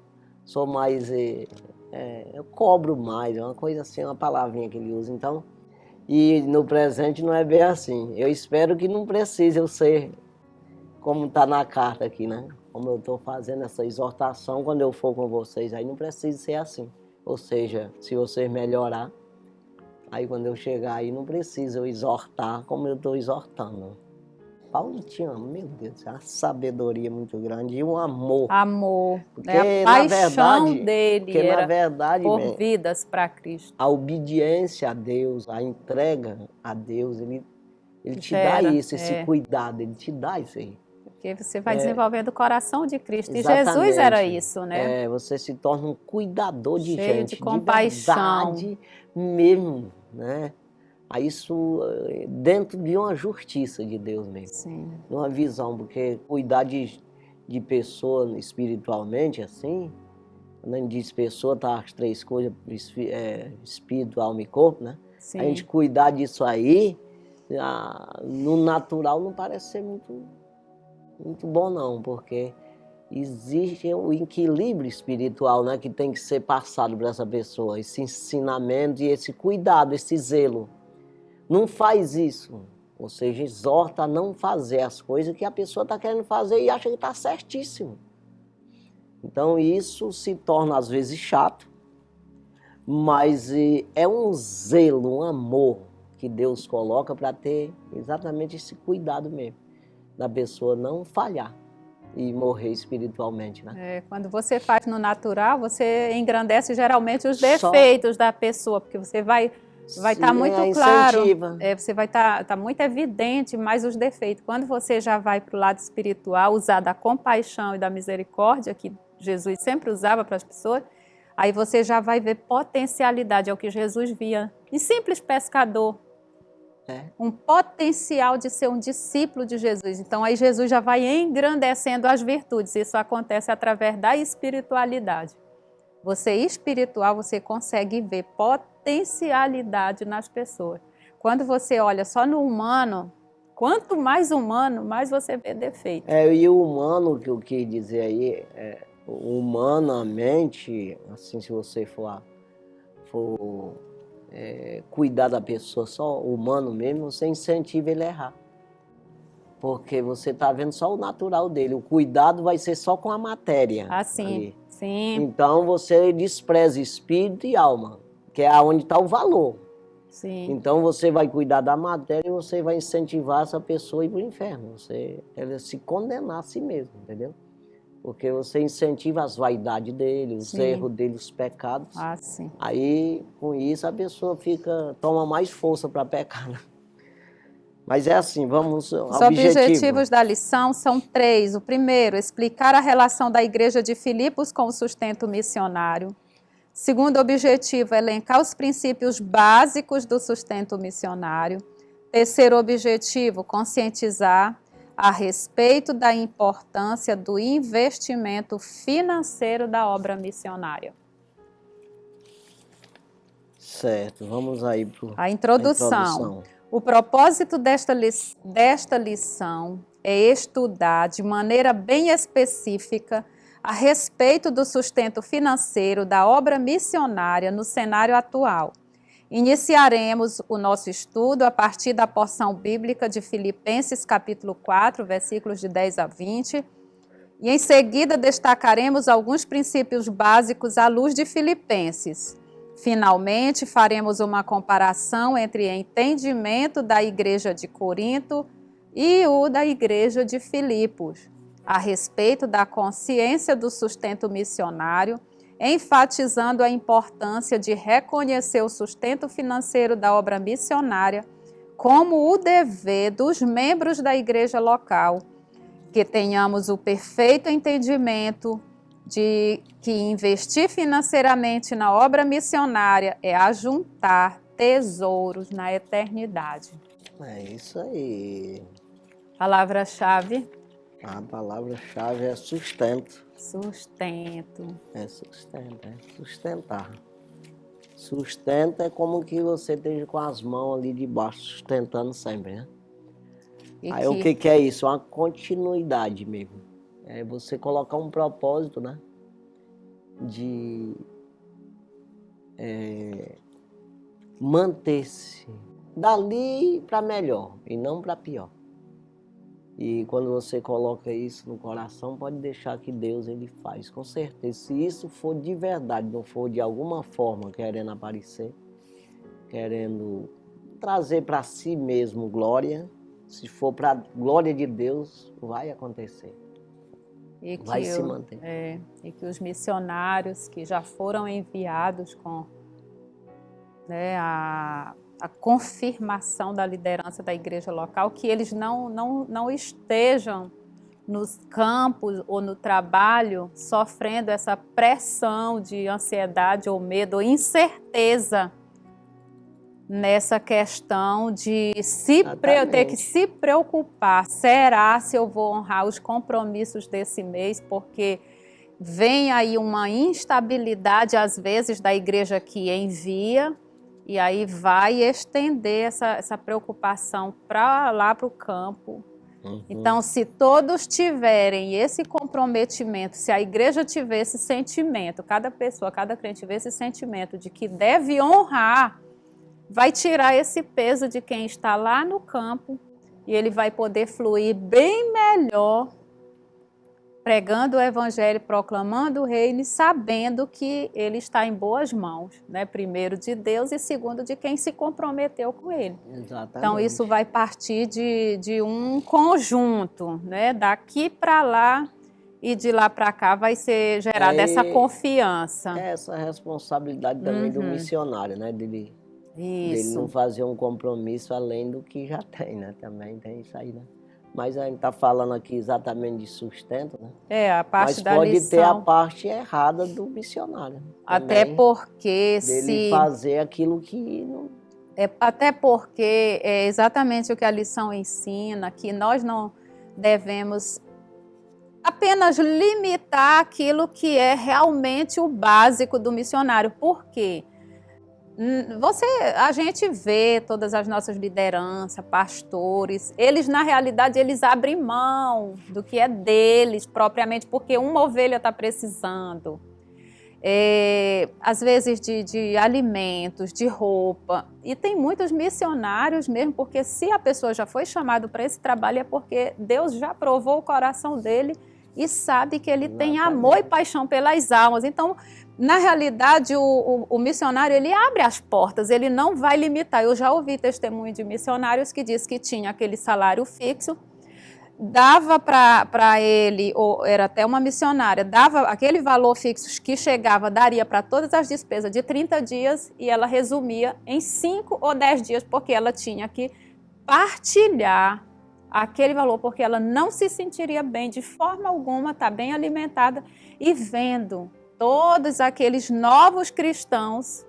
mais, eu cobro mais, é uma coisa assim, uma palavrinha que ele usa. Então, e no presente não é bem assim. Eu espero que não precise eu ser como está na carta aqui, né? Como eu estou fazendo essa exortação quando eu for com vocês, aí não precisa ser assim. Ou seja, se vocês melhorar, aí quando eu chegar aí não precisa eu exortar como eu estou exortando. Paulo tinha, meu Deus, uma sabedoria muito grande e um amor. Amor, Porque, né? A paixão dele era na verdade, por vidas para Cristo. a obediência a Deus, a entrega a Deus, ele te dá Gera, isso, esse cuidado, ele te dá isso aí. Porque você vai desenvolvendo o coração de Cristo. Exatamente. E Jesus era isso, né? Você se torna um cuidador de Cheio gente, de compaixão. de verdade mesmo, né? Aí isso dentro de uma justiça de Deus mesmo. Sim. Uma visão, porque cuidar de pessoa espiritualmente, assim, quando a gente diz pessoa, tá as três coisas, espírito, alma e corpo, né? Sim. A gente cuidar disso aí, no natural não parece ser muito bom não, porque existe o equilíbrio espiritual, né, que tem que ser passado para essa pessoa, esse ensinamento e esse cuidado, esse zelo. Não faz isso, ou seja, exorta a não fazer as coisas que a pessoa está querendo fazer e acha que está certíssimo. Então isso se torna às vezes chato, mas é um zelo, um amor que Deus coloca para ter exatamente esse cuidado mesmo, da pessoa não falhar e morrer espiritualmente, né? Quando você faz no natural, você engrandece geralmente os defeitos da pessoa, porque você vai estar muito claro, você vai estar muito evidente, mais os defeitos. Quando você já vai para o lado espiritual, usar da compaixão e da misericórdia, que Jesus sempre usava para as pessoas, aí você já vai ver potencialidade, é o que Jesus via em simples pescador. Um potencial de ser um discípulo de Jesus. Então aí Jesus já vai engrandecendo as virtudes. Isso acontece através da espiritualidade. Você espiritual, você consegue ver potencialidade nas pessoas. Quando você olha só no humano, quanto mais humano, mais você vê defeito. E o humano, que eu quis dizer aí, humanamente, assim, se você for cuidar da pessoa só humano mesmo, você incentiva ele a errar. Porque você está vendo só o natural dele. O cuidado vai ser só com a matéria. Sim. Então você despreza espírito e alma, que é onde está o valor. Sim. Então você vai cuidar da matéria e você vai incentivar essa pessoa a ir para o inferno. Ela se condenar a si mesmo, entendeu? Porque você incentiva as vaidades dele, os erros dele, os pecados. Sim. Aí, com isso, a pessoa toma mais força para pecar. Né? Mas é assim, vamos ao Os objetivos da lição são 3. O primeiro, explicar a relação da Igreja de Filipos com o sustento missionário. Segundo objetivo, elencar os princípios básicos do sustento missionário. Terceiro objetivo, conscientizar a respeito da importância do investimento financeiro da obra missionária. Certo, vamos aí para a introdução. O propósito desta lição é estudar de maneira bem específica a respeito do sustento financeiro da obra missionária no cenário atual. Iniciaremos o nosso estudo a partir da porção bíblica de Filipenses capítulo 4, versículos de 10 a 20, e em seguida destacaremos alguns princípios básicos à luz de Filipenses. Finalmente, faremos uma comparação entre o entendimento da Igreja de Corinto e o da Igreja de Filipos, a respeito da consciência do sustento missionário, enfatizando a importância de reconhecer o sustento financeiro da obra missionária como o dever dos membros da igreja local, que tenhamos o perfeito entendimento de que investir financeiramente na obra missionária é ajuntar tesouros na eternidade. É isso aí. Palavra-chave? A palavra-chave é sustento. Sustento. É sustento, é sustentar. Sustento é como que você esteja com as mãos ali debaixo, sustentando sempre, né? Aí o que é isso? Uma continuidade mesmo. É você colocar um propósito, né? De manter-se dali para melhor e não para pior. E quando você coloca isso no coração, pode deixar que Deus ele faz, com certeza. Se isso for de verdade, não for de alguma forma querendo aparecer, querendo trazer para si mesmo glória, se for para a glória de Deus, vai acontecer. Vai se manter. E que os missionários que já foram enviados com a confirmação da liderança da igreja local, que eles não estejam nos campos ou no trabalho sofrendo essa pressão de ansiedade ou medo ou incerteza nessa questão de ter que se preocupar. Será se eu vou honrar os compromissos desse mês? Porque vem aí uma instabilidade, às vezes, da igreja que envia, e aí vai estender essa preocupação para lá para o campo. Uhum. Então, se todos tiverem esse comprometimento, se a igreja tiver esse sentimento, cada pessoa, cada crente tiver esse sentimento de que deve honrar, vai tirar esse peso de quem está lá no campo e ele vai poder fluir bem melhor, pregando o evangelho, proclamando o reino, sabendo que ele está em boas mãos, né? Primeiro de Deus e segundo de quem se comprometeu com ele. Exatamente. Então isso vai partir de um conjunto, né? Daqui para lá e de lá para cá vai ser gerada essa confiança. Essa responsabilidade também do missionário, né? Dele não fazer um compromisso além do que já tem, né? Também tem isso aí, né? Mas a gente está falando aqui exatamente de sustento, né? A parte da lição. Mas pode ter a parte errada do missionário. Até porque dele fazer aquilo que não... Até porque é exatamente o que a lição ensina, que nós não devemos apenas limitar aquilo que é realmente o básico do missionário. Por quê? A gente vê todas as nossas lideranças, pastores, eles na realidade eles abrem mão do que é deles propriamente, porque uma ovelha está precisando, às vezes de alimentos, de roupa, e tem muitos missionários mesmo, porque se a pessoa já foi chamada para esse trabalho é porque Deus já provou o coração dele e sabe que ele tem amor e paixão pelas almas. Então, na realidade, o missionário, ele abre as portas, ele não vai limitar. Eu já ouvi testemunho de missionários que diz que tinha aquele salário fixo, dava para ele, ou era até uma missionária, dava aquele valor fixo que chegava, daria para todas as despesas de 30 dias e ela resumia em 5 ou 10 dias, porque ela tinha que compartilhar aquele valor, porque ela não se sentiria bem de forma alguma, está bem alimentada e vendo todos aqueles novos cristãos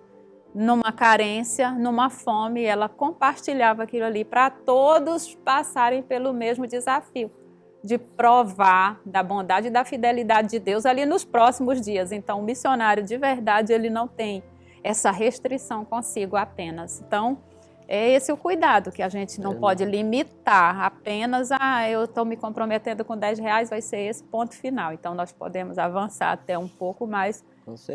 numa carência, numa fome, ela compartilhava aquilo ali para todos passarem pelo mesmo desafio, de provar da bondade e da fidelidade de Deus ali nos próximos dias. Então, o missionário de verdade, ele não tem essa restrição consigo apenas. Então, é esse o cuidado, que a gente não pode limitar apenas, eu estou me comprometendo com R$10, vai ser esse ponto final. Então, nós podemos avançar até um pouco mais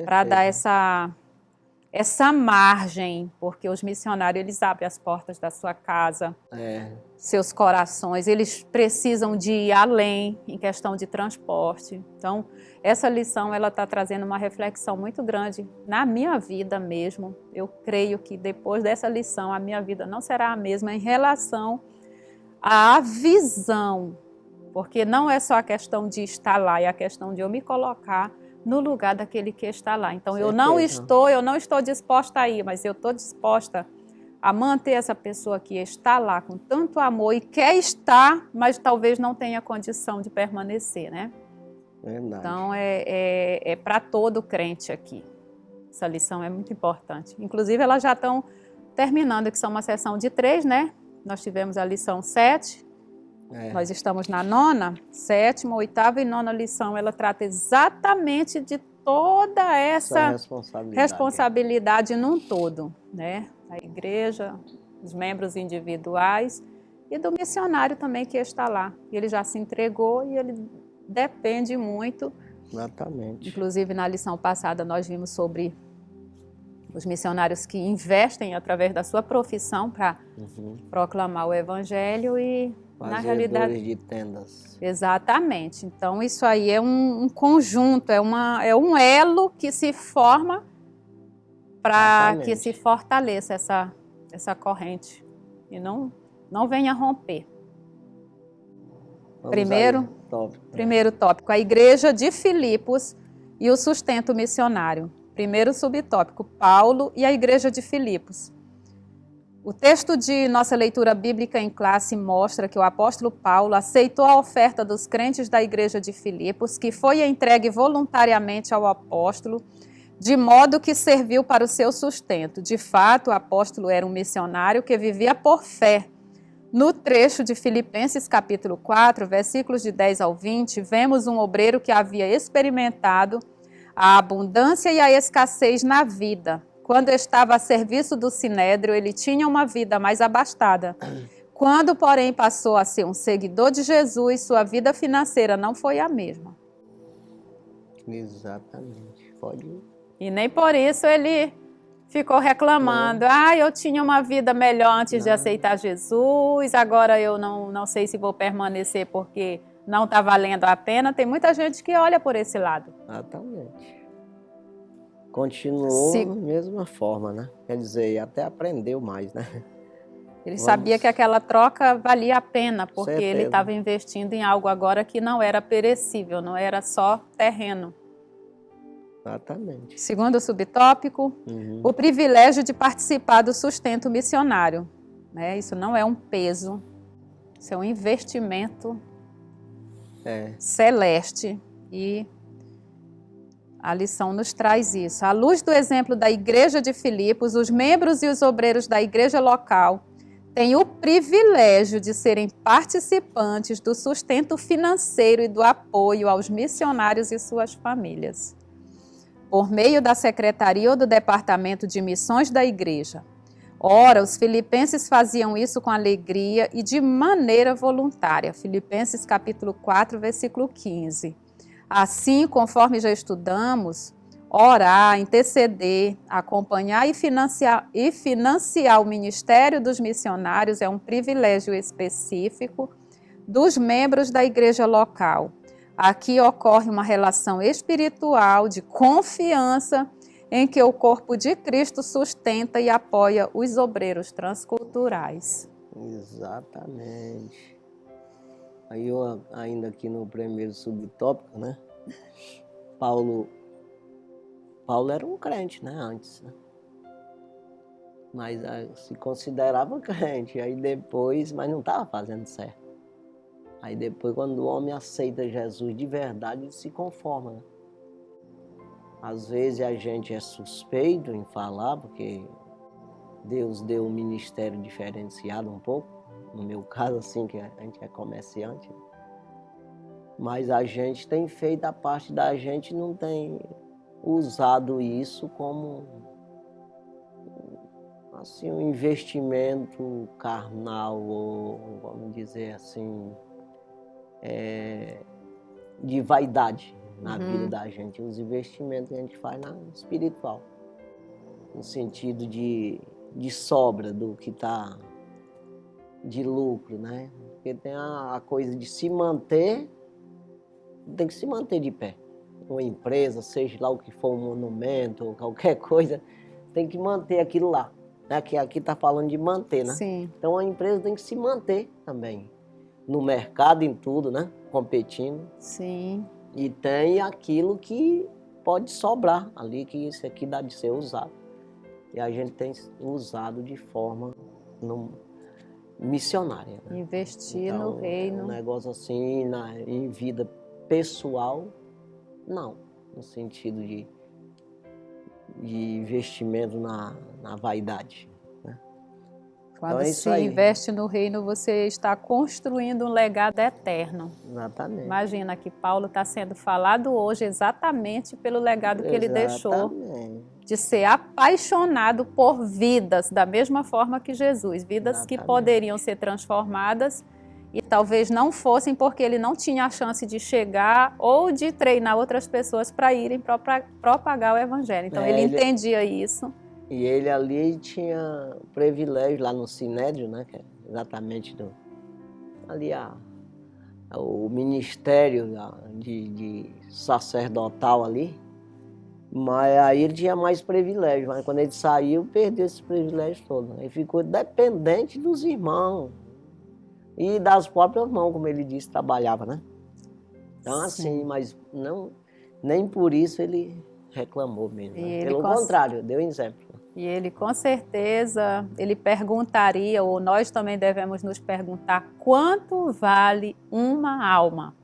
para dar essa margem, porque os missionários, eles abrem as portas da sua casa, seus corações, eles precisam de ir além em questão de transporte. Então, essa lição, ela está trazendo uma reflexão muito grande na minha vida mesmo. Eu creio que depois dessa lição, a minha vida não será a mesma em relação à visão, porque não é só a questão de estar lá, é a questão de eu me colocar no lugar daquele que está lá. Então, eu não estou disposta a ir, mas eu estou disposta a manter essa pessoa que está lá com tanto amor e quer estar, mas talvez não tenha condição de permanecer, né? Verdade. Então, é para todo crente aqui. Essa lição é muito importante. Inclusive, elas já estão terminando, que são uma sessão de 3, né? Nós tivemos a lição 7, nós estamos na 9ª, 7ª, 8ª e 9ª lição. Ela trata exatamente de toda essa responsabilidade num todo, né? A igreja, os membros individuais e do missionário também que está lá. Ele já se entregou e ele depende muito. Exatamente. Inclusive, na lição passada, nós vimos sobre os missionários que investem através da sua profissão para proclamar o evangelho e, na realidade, de tendas. Exatamente. Então, isso aí é um conjunto, é um elo que se forma para que se fortaleça essa corrente e não venha romper. Primeiro tópico, a igreja de Filipos e o sustento missionário. Primeiro subtópico, Paulo e a igreja de Filipos. O texto de nossa leitura bíblica em classe mostra que o apóstolo Paulo aceitou a oferta dos crentes da igreja de Filipos, que foi entregue voluntariamente ao apóstolo, de modo que serviu para o seu sustento. De fato, o apóstolo era um missionário que vivia por fé. No trecho de Filipenses capítulo 4, versículos de 10 ao 20, vemos um obreiro que havia experimentado a abundância e a escassez na vida. Quando estava a serviço do Sinédrio, ele tinha uma vida mais abastada. Quando, porém, passou a ser um seguidor de Jesus, sua vida financeira não foi a mesma. Exatamente. Pode ir. E nem por isso ele ficou reclamando. Eu tinha uma vida melhor antes de aceitar Jesus, agora eu não sei se vou permanecer porque não está valendo a pena. Tem muita gente que olha por esse lado. Exatamente. Continuou da mesma forma, né? Quer dizer, até aprendeu mais, né? Ele sabia que aquela troca valia a pena, porque ele estava investindo em algo agora que não era perecível, não era só terreno. Exatamente. Segundo subtópico, o privilégio de participar do sustento missionário. Isso não é um peso, isso é um investimento celeste. E a lição nos traz isso. À luz do exemplo da igreja de Filipos, os membros e os obreiros da igreja local têm o privilégio de serem participantes do sustento financeiro e do apoio aos missionários e suas famílias, por meio da secretaria ou do departamento de missões da igreja. Ora, os filipenses faziam isso com alegria e de maneira voluntária. Filipenses capítulo 4, versículo 15. Assim, conforme já estudamos, orar, interceder, acompanhar e financiar o ministério dos missionários é um privilégio específico dos membros da igreja local. Aqui ocorre uma relação espiritual de confiança em que o corpo de Cristo sustenta e apoia os obreiros transculturais. Exatamente. Aí eu, ainda aqui no primeiro subtópico, né? Paulo era um crente, né? Antes. Né? mas se considerava crente. Aí depois, mas não estava fazendo certo. Aí depois, quando o homem aceita Jesus de verdade, ele se conforma, né? Às vezes a gente é suspeito em falar, porque Deus deu um ministério diferenciado um pouco. No meu caso, assim, que a gente é comerciante. Mas a gente tem feito a parte da gente, não tem usado isso como assim, um investimento carnal, ou vamos dizer assim, de vaidade na vida da gente. Os investimentos que a gente faz na espiritual, no sentido de sobra do que está de lucro, né? Porque tem a coisa de se manter, tem que se manter de pé. Uma empresa, seja lá o que for, um monumento ou qualquer coisa, tem que manter aquilo lá. Né? Que aqui está falando de manter, né? Sim. Então a empresa tem que se manter também. No mercado, em tudo, né? Competindo. Sim. E tem aquilo que pode sobrar ali, que isso aqui dá de ser usado. E a gente tem usado de forma missionária. Né? Investir então, no reino. Um negócio assim, em vida pessoal, não. No sentido de investimento na vaidade. Né? Quando Então é isso se aí. investe no reino, você está construindo um legado eterno. Exatamente. Imagina que Paulo está sendo falado hoje exatamente pelo legado que ele deixou, de ser apaixonado por vidas, da mesma forma que Jesus, vidas que poderiam ser transformadas e talvez não fossem porque ele não tinha a chance de chegar ou de treinar outras pessoas para irem propagar o evangelho. Então ele entendia isso. E ele ali tinha privilégio lá no Sinédrio, né? Que é exatamente ali o ministério de sacerdotal ali. Mas aí ele tinha mais privilégio. Mas quando ele saiu, perdeu esse privilégio todo. Ele ficou dependente dos irmãos e das próprias mãos, como ele disse, trabalhava, né? Então assim, mas não, nem por isso ele reclamou mesmo. Né? Pelo contrário, deu exemplo. E ele, com certeza, ele perguntaria, ou nós também devemos nos perguntar, quanto vale uma alma?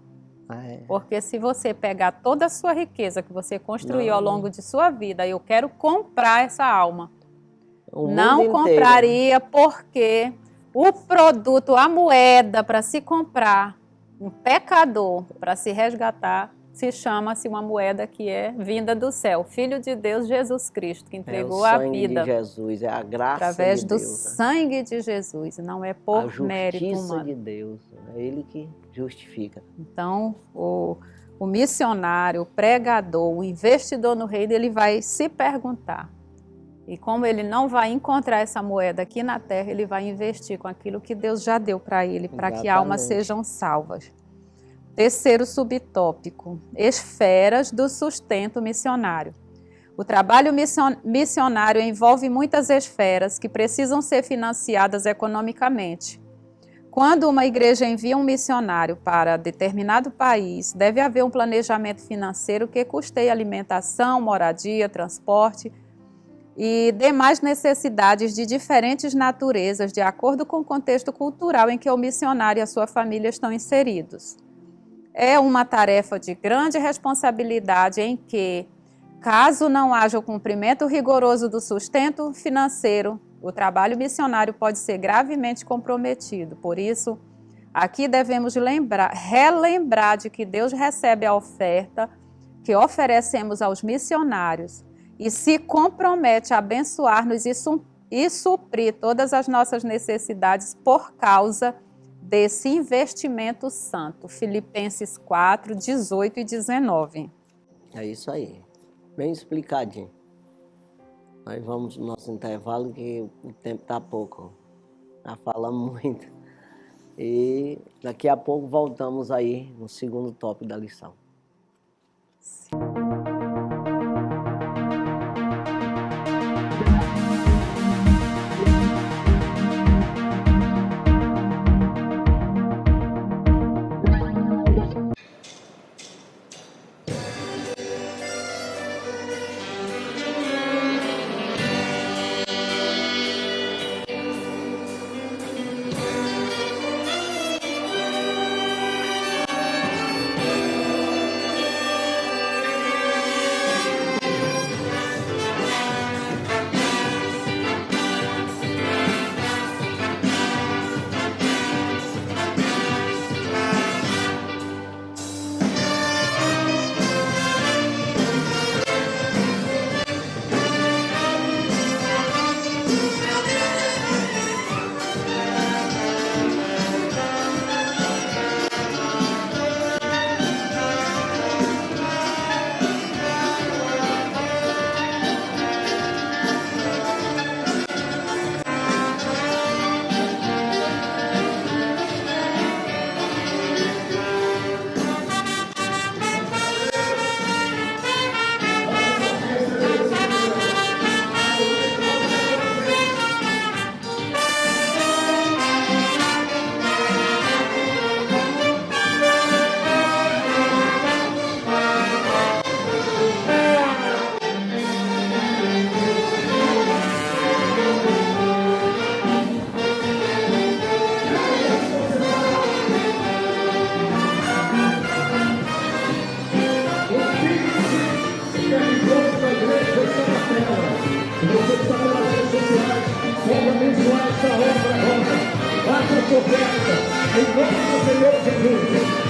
Porque se você pegar toda a sua riqueza que você construiu ao longo de sua vida, eu quero comprar essa alma. Não compraria porque o produto, a moeda para se comprar, um pecador para se resgatar, se chama-se uma moeda que é vinda do céu, Filho de Deus, Jesus Cristo, que entregou a vida. É o sangue de Jesus, é a graça através de Deus. do sangue de Jesus, não é por mérito humano. A justiça de Deus, é Ele que justifica. Então, o missionário, o pregador, o investidor no reino, ele vai se perguntar. E como ele não vai encontrar essa moeda aqui na terra, ele vai investir com aquilo que Deus já deu para ele, para que almas sejam salvas. Terceiro subtópico, esferas do sustento missionário. O trabalho missionário envolve muitas esferas que precisam ser financiadas economicamente. Quando uma igreja envia um missionário para determinado país, deve haver um planejamento financeiro que custeie alimentação, moradia, transporte e demais necessidades de diferentes naturezas, de acordo com o contexto cultural em que o missionário e a sua família estão inseridos. É uma tarefa de grande responsabilidade em que, caso não haja o cumprimento rigoroso do sustento financeiro, o trabalho missionário pode ser gravemente comprometido. Por isso, aqui devemos relembrar de que Deus recebe a oferta que oferecemos aos missionários e se compromete a abençoar-nos e suprir todas as nossas necessidades por causa desse investimento santo. Filipenses 4, 18 e 19. É isso aí, bem explicadinho. Nós vamos no nosso intervalo, que o tempo está pouco, já falamos muito. E daqui a pouco voltamos aí no segundo tópico da lição. você que está pelas redes sociais, pode abençoar esta obra agora. Faça a sua oferta, em nome do Senhor Jesus.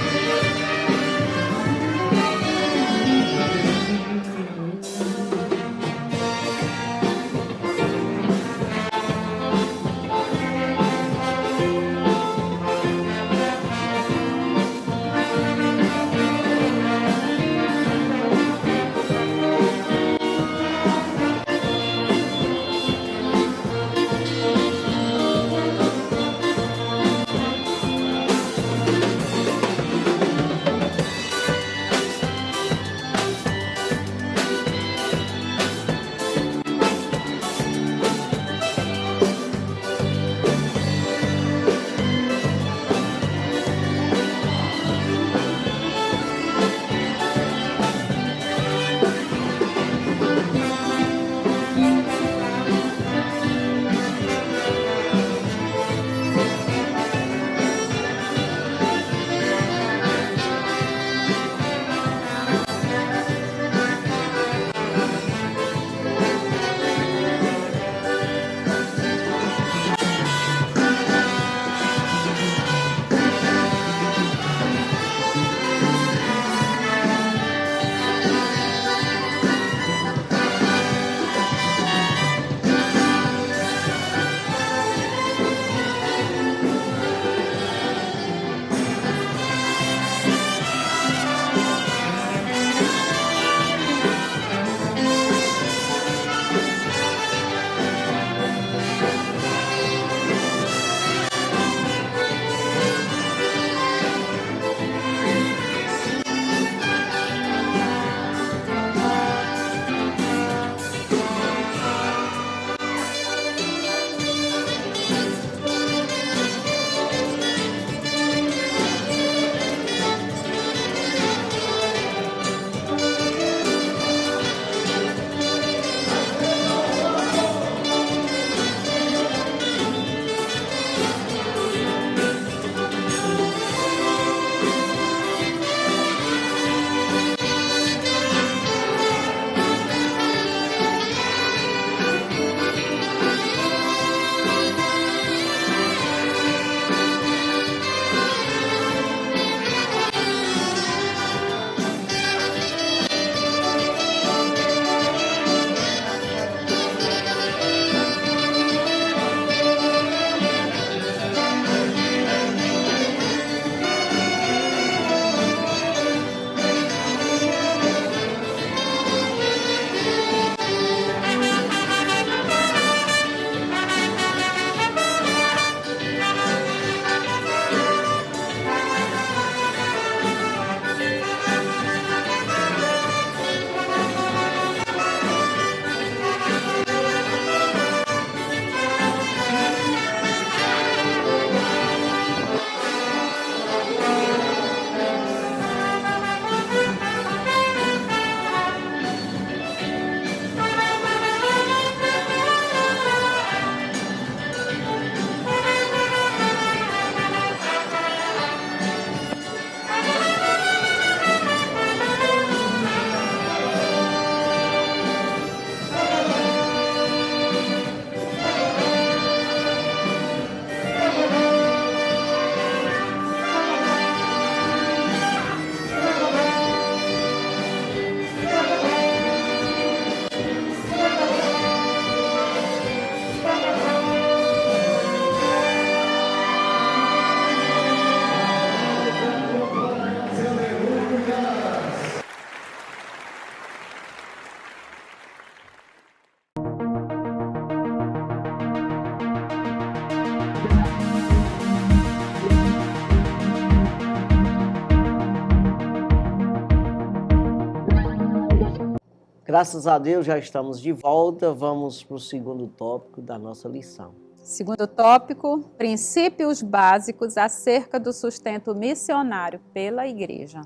Graças a Deus já estamos de volta, vamos para o segundo tópico da nossa lição. Segundo tópico, princípios básicos acerca do sustento missionário pela igreja.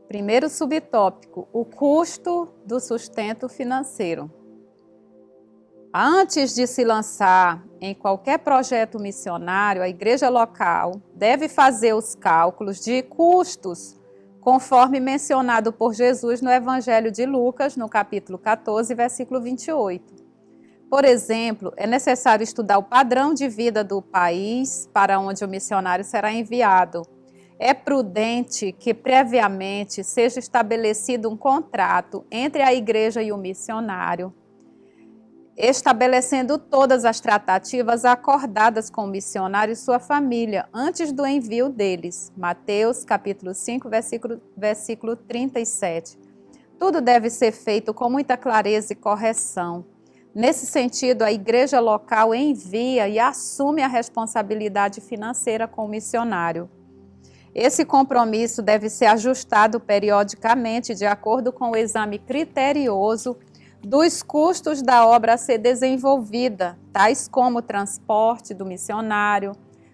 Primeiro subtópico, o custo do sustento financeiro. Antes de se lançar em qualquer projeto missionário, a igreja local deve fazer os cálculos de custos, conforme mencionado por Jesus no Evangelho de Lucas, no capítulo 14, versículo 28. Por exemplo, é necessário estudar o padrão de vida do país para onde o missionário será enviado. É prudente que previamente seja estabelecido um contrato entre a igreja e o missionário, estabelecendo todas as tratativas acordadas com o missionário e sua família antes do envio deles. Mateus capítulo 5, versículo 37. Tudo deve ser feito com muita clareza e correção. Nesse sentido, a igreja local envia e assume a responsabilidade financeira com o missionário. Esse compromisso deve ser ajustado periodicamente de acordo com o exame criterioso dos custos da obra a ser desenvolvida, tais como o transporte do missionário,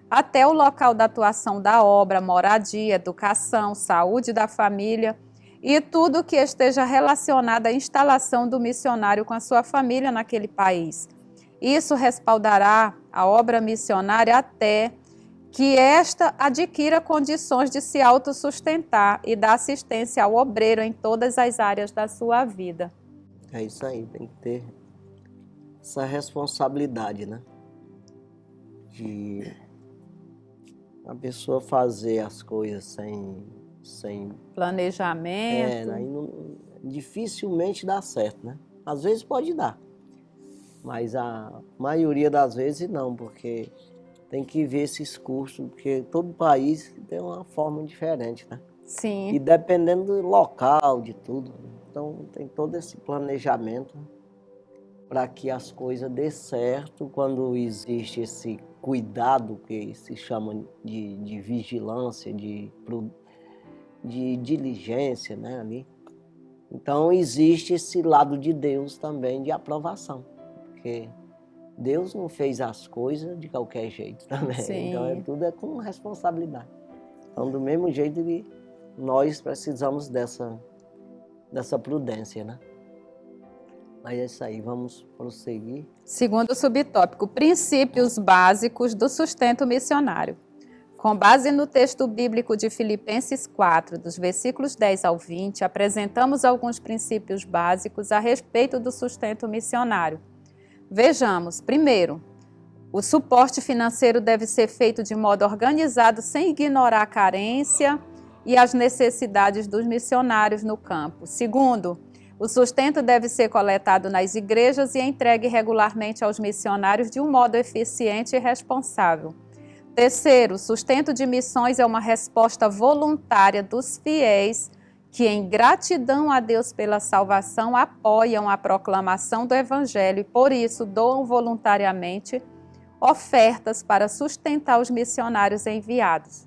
até o local da atuação da obra, moradia, educação, saúde da família e tudo que esteja relacionado à instalação do missionário com a sua família naquele país. Isso respaldará a obra missionária até que esta adquira condições de se autossustentar e dar assistência ao obreiro em todas as áreas da sua vida. É isso aí, tem que ter essa responsabilidade, né? De a pessoa fazer as coisas sem Planejamento. aí dificilmente dá certo, né? Às vezes pode dar, mas a maioria das vezes não, porque tem que ver esses custos, porque todo país tem uma forma diferente, né? Sim. E dependendo do local, de tudo. Então tem todo esse planejamento para que as coisas dê certo quando existe esse cuidado que se chama de vigilância, de diligência, né, ali. Então existe esse lado de Deus também de aprovação, porque Deus não fez as coisas de qualquer jeito também. Sim. Então tudo é com responsabilidade. Então do mesmo jeito que nós precisamos dessa prudência, né? Mas é isso aí, vamos prosseguir. Segundo subtópico, princípios básicos do sustento missionário. Com base no texto bíblico de Filipenses 4, dos versículos 10 ao 20, apresentamos alguns princípios básicos a respeito do sustento missionário. Vejamos, primeiro, o suporte financeiro deve ser feito de modo organizado, sem ignorar a carência e as necessidades dos missionários no campo. Segundo, o sustento deve ser coletado nas igrejas e entregue regularmente aos missionários de um modo eficiente e responsável. Terceiro, o sustento de missões é uma resposta voluntária dos fiéis que, em gratidão a Deus pela salvação, apoiam a proclamação do Evangelho e, por isso, doam voluntariamente ofertas para sustentar os missionários enviados.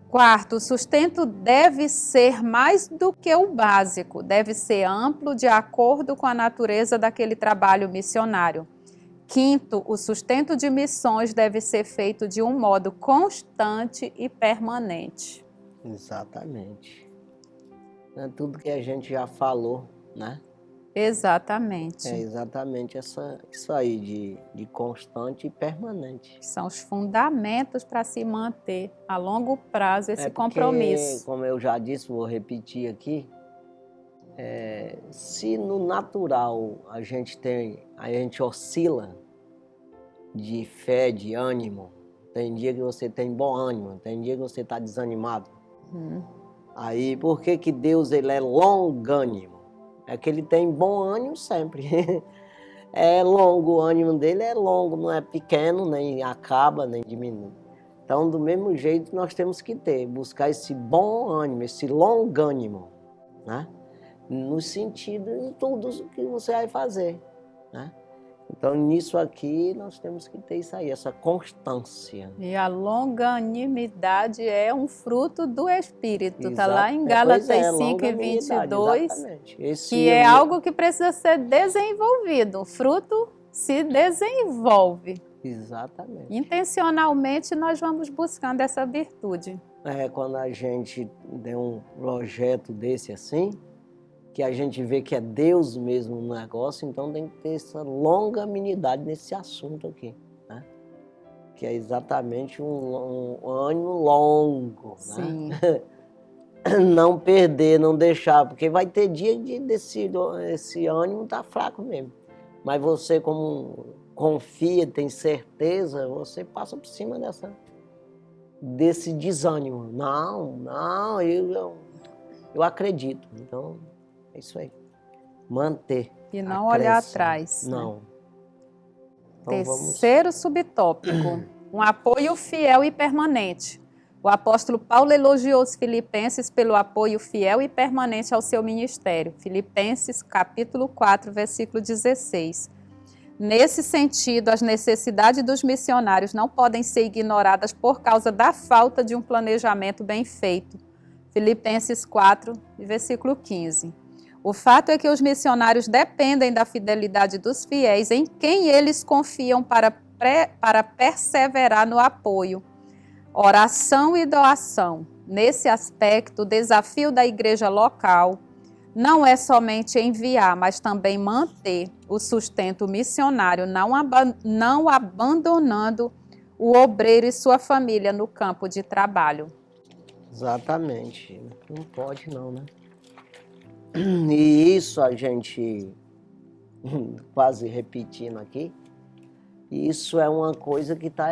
Quarto, o sustento deve ser mais do que o básico, deve ser amplo de acordo com a natureza daquele trabalho missionário. Quinto, o sustento de missões deve ser feito de um modo constante e permanente. Exatamente. É tudo que a gente já falou, né? Exatamente. É exatamente isso aí, de constante e permanente. São os fundamentos para se manter a longo prazo esse Porque, compromisso. como eu já disse, vou repetir aqui, se no natural a gente oscila de fé, de ânimo, tem dia que você tem bom ânimo, tem dia que você está desanimado. Aí, por que Deus ele é longânimo? É que ele tem bom ânimo sempre. É longo, o ânimo dele é longo, não é pequeno, nem acaba, nem diminui. Então, do mesmo jeito, nós temos que buscar esse bom ânimo, esse longânimo, né? No sentido em tudo que você vai fazer, né? Então, nisso aqui, nós temos que ter isso aí, essa constância. E a longanimidade é um fruto do Espírito. Está lá em Gálatas 5 e 22, que é algo que precisa ser desenvolvido. O fruto se desenvolve. Exatamente. Intencionalmente, nós vamos buscando essa virtude. Quando a gente tem um projeto desse assim, que a gente vê que é Deus mesmo no negócio, então tem que ter essa longanimidade nesse assunto aqui, né? Que é exatamente um ânimo longo, Sim. Né? Não perder, não deixar, porque vai ter dia esse ânimo tá fraco mesmo. Mas você, como confia, tem certeza, você passa por cima desse desânimo. Não, eu acredito. Então, é isso aí. Manter. E a não olhar crença. atrás. Não. Né? Então, vamos... Terceiro subtópico, um apoio fiel e permanente. O apóstolo Paulo elogiou os filipenses pelo apoio fiel e permanente ao seu ministério. Filipenses, capítulo 4, versículo 16. Nesse sentido, as necessidades dos missionários não podem ser ignoradas por causa da falta de um planejamento bem feito. Filipenses 4, versículo 15. O fato é que os missionários dependem da fidelidade dos fiéis em quem eles confiam para perseverar no apoio, oração e doação. Nesse aspecto, o desafio da igreja local não é somente enviar, mas também manter o sustento missionário, não abandonando o obreiro e sua família no campo de trabalho. Exatamente. Não pode não, né? E isso a gente, quase repetindo aqui, isso é uma coisa que está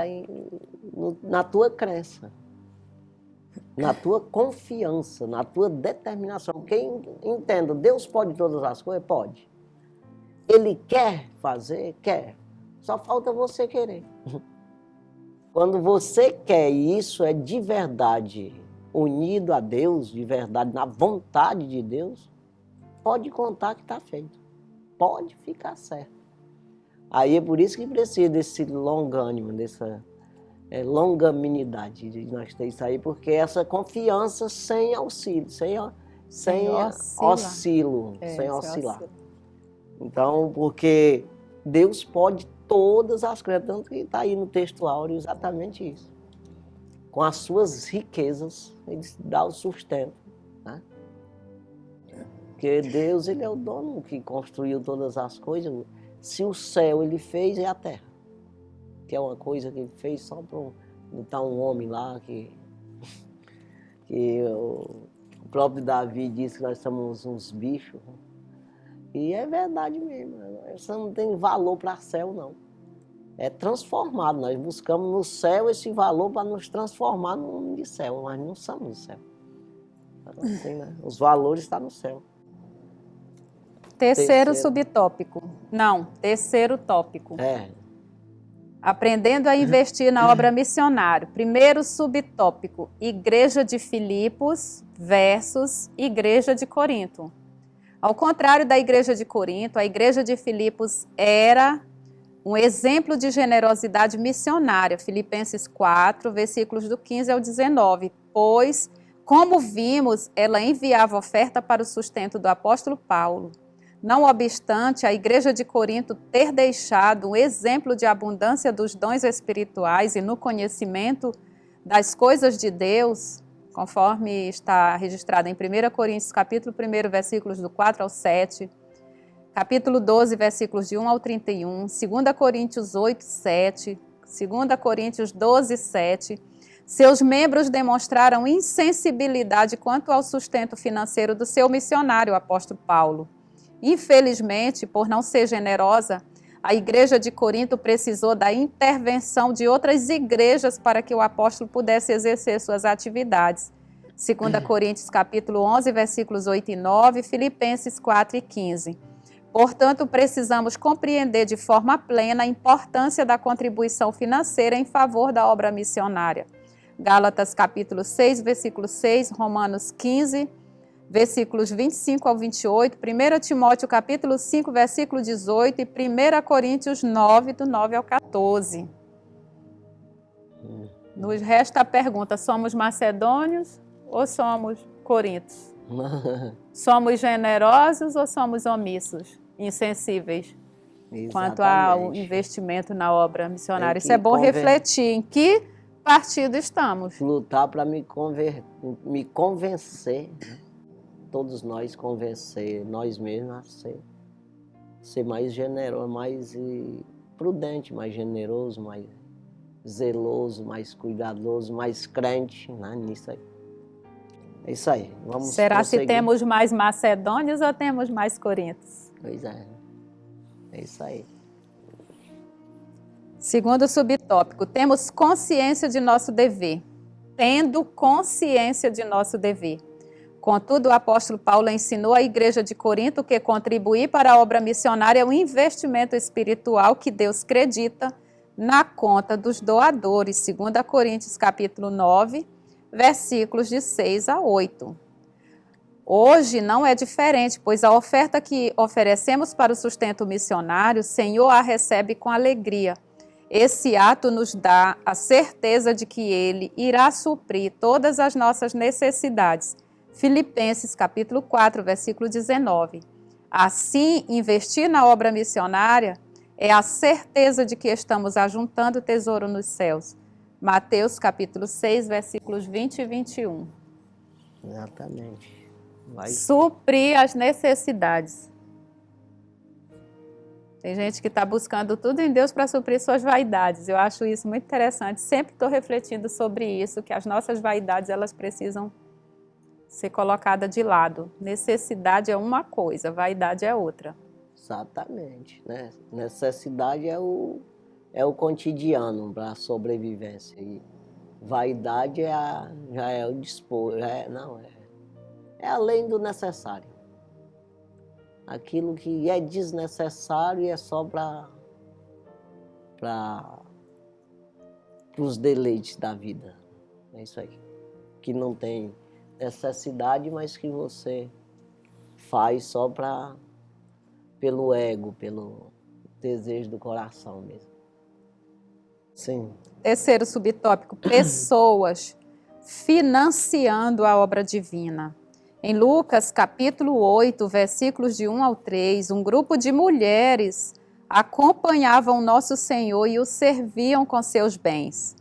na tua crença, na tua confiança, na tua determinação. Quem entenda, Deus pode todas as coisas? Pode. Ele quer fazer? Quer. Só falta você querer. Quando você quer, e isso é de verdade, unido a Deus, de verdade, na vontade de Deus, pode contar que está feito. Pode ficar certo. Aí é por isso que precisa desse longânimo, dessa longanimidade de nós ter isso aí, porque essa confiança sem auxílio, sem oscilar. Então, porque Deus pode todas as coisas, tanto que está aí no texto áureo exatamente isso. Com as suas riquezas, Ele dá o sustento, né? Porque Deus, Ele é o dono que construiu todas as coisas. Se o céu Ele fez, é a terra. Que é uma coisa que Ele fez só para botar um homem lá, que o próprio Davi disse que nós somos uns bichos. E é verdade mesmo. Você não tem valor para céu, não. É transformado. Nós buscamos no céu esse valor para nos transformar no de céu, mas não somos no céu. Assim, né? Os valores estão no céu. Terceiro subtópico. Não, terceiro tópico. Aprendendo a investir na obra missionária. Primeiro subtópico, Igreja de Filipos versus Igreja de Corinto. Ao contrário da Igreja de Corinto, a Igreja de Filipos era um exemplo de generosidade missionária. Filipenses 4, versículos do 15 ao 19. Pois, como vimos, ela enviava oferta para o sustento do apóstolo Paulo. Não obstante, a Igreja de Corinto ter deixado um exemplo de abundância dos dons espirituais e no conhecimento das coisas de Deus, conforme está registrado em 1 Coríntios, capítulo 1, versículos do 4 ao 7, capítulo 12, versículos de 1 ao 31, 2 Coríntios 8, 7, 2 Coríntios 12, 7, seus membros demonstraram insensibilidade quanto ao sustento financeiro do seu missionário, o apóstolo Paulo. Infelizmente, por não ser generosa, a Igreja de Corinto precisou da intervenção de outras igrejas para que o apóstolo pudesse exercer suas atividades. 2 Coríntios capítulo 11, versículos 8 e 9, Filipenses 4 e 15. Portanto, precisamos compreender de forma plena a importância da contribuição financeira em favor da obra missionária. Gálatas capítulo 6, versículo 6, Romanos 15, versículos 25 ao 28, 1 Timóteo capítulo 5, versículo 18 e 1 Coríntios 9, do 9 ao 14. Nos resta a pergunta, somos macedônios ou somos corintos? Somos generosos ou somos omissos, insensíveis? Exatamente. Quanto ao investimento na obra missionária? Isso é bom refletir em que partido estamos. Lutar para me convencer, né? Todos nós convencer nós mesmos a ser mais generoso, mais prudente, mais generoso, mais zeloso, mais cuidadoso, mais crente, né, nisso aí. É isso aí. Vamos Será prosseguir. Se temos mais macedônios ou temos mais corintos? Pois é. É isso aí. Segundo subtópico, temos consciência de nosso dever. Tendo consciência de nosso dever. Contudo, o apóstolo Paulo ensinou à igreja de Corinto que contribuir para a obra missionária é um investimento espiritual que Deus acredita na conta dos doadores. 2 Coríntios capítulo 9, versículos de 6 a 8. Hoje não é diferente, pois a oferta que oferecemos para o sustento missionário, o Senhor a recebe com alegria. Esse ato nos dá a certeza de que Ele irá suprir todas as nossas necessidades. Filipenses capítulo 4, versículo 19. Assim, investir na obra missionária é a certeza de que estamos ajuntando tesouro nos céus. Mateus capítulo 6, versículos 20 e 21. Exatamente. Vai. Suprir as necessidades. Tem gente que está buscando tudo em Deus para suprir suas vaidades. Eu acho isso muito interessante. Sempre estou refletindo sobre isso, que as nossas vaidades elas precisam ser colocadas de lado. Necessidade é uma coisa, vaidade é outra. Exatamente, né? Necessidade é o cotidiano para a sobrevivência. E vaidade já é o dispor, é além do necessário. Aquilo que é desnecessário é só para os deleites da vida. É isso aí. Que não tem necessidade, mas que você faz só pelo ego, pelo desejo do coração mesmo. Sim. Terceiro subtópico, pessoas financiando a obra divina. Em Lucas, capítulo 8, versículos de 1 ao 3, um grupo de mulheres acompanhavam nosso Senhor e o serviam com seus bens.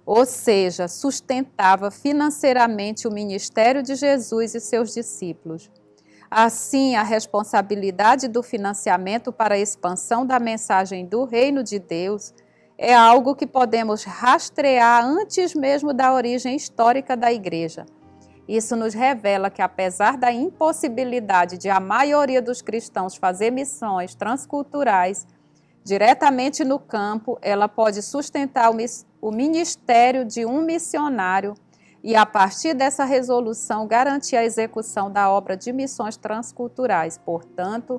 Ou seja, sustentava financeiramente o ministério de Jesus e seus discípulos. Assim, a responsabilidade do financiamento para a expansão da mensagem do Reino de Deus é algo que podemos rastrear antes mesmo da origem histórica da igreja. Isso nos revela que, apesar da impossibilidade de a maioria dos cristãos fazer missões transculturais diretamente no campo, ela pode sustentar o ministério de um missionário e, a partir dessa resolução, garantir a execução da obra de missões transculturais. Portanto,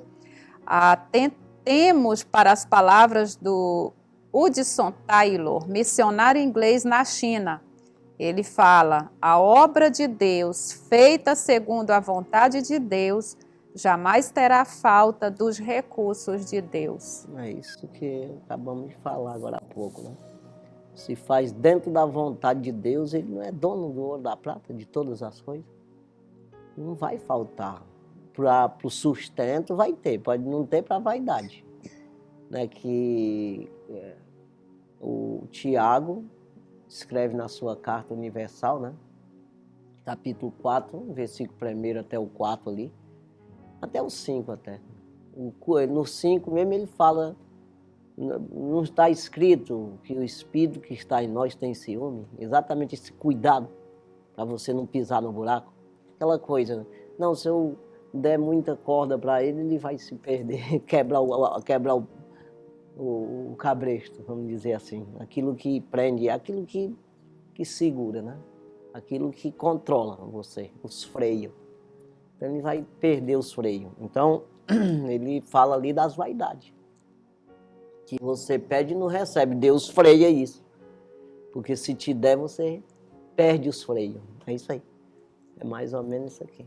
atentemos para as palavras do Hudson Taylor, missionário inglês na China. Ele fala: a obra de Deus, feita segundo a vontade de Deus, jamais terá falta dos recursos de Deus. É isso que acabamos de falar agora há pouco, né? Se faz dentro da vontade de Deus, ele não é dono do ouro, da prata, de todas as coisas. Não vai faltar. Para o sustento vai ter, pode não ter para a vaidade. Né? O Tiago escreve na sua carta universal, né? Capítulo 4, versículo 1 até o 4 ali, até o 5 até. No 5 mesmo ele fala, não está escrito que o Espírito que está em nós tem ciúme, exatamente esse cuidado para você não pisar no buraco. Aquela coisa, não, se eu der muita corda para ele, ele vai se perder, quebrar o cabresto, vamos dizer assim. Aquilo que prende, aquilo que segura, né? Aquilo que controla você, os freios. Então ele vai perder os freios. Então ele fala ali das vaidades. Que você pede e não recebe. Deus freia isso. Porque se te der, você perde os freios. É isso aí. É mais ou menos isso aqui.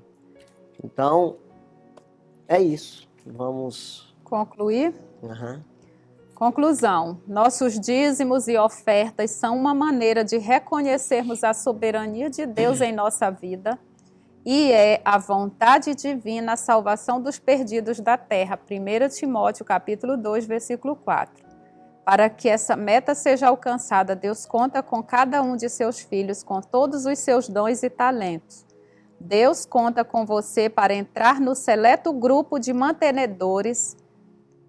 Então, é isso. Vamos concluir? Uhum. Conclusão: nossos dízimos e ofertas são uma maneira de reconhecermos a soberania de Deus em nossa vida e é a vontade divina a salvação dos perdidos da terra. 1 Timóteo capítulo 2, versículo 4. Para que essa meta seja alcançada, Deus conta com cada um de seus filhos, com todos os seus dons e talentos. Deus conta com você para entrar no seleto grupo de mantenedores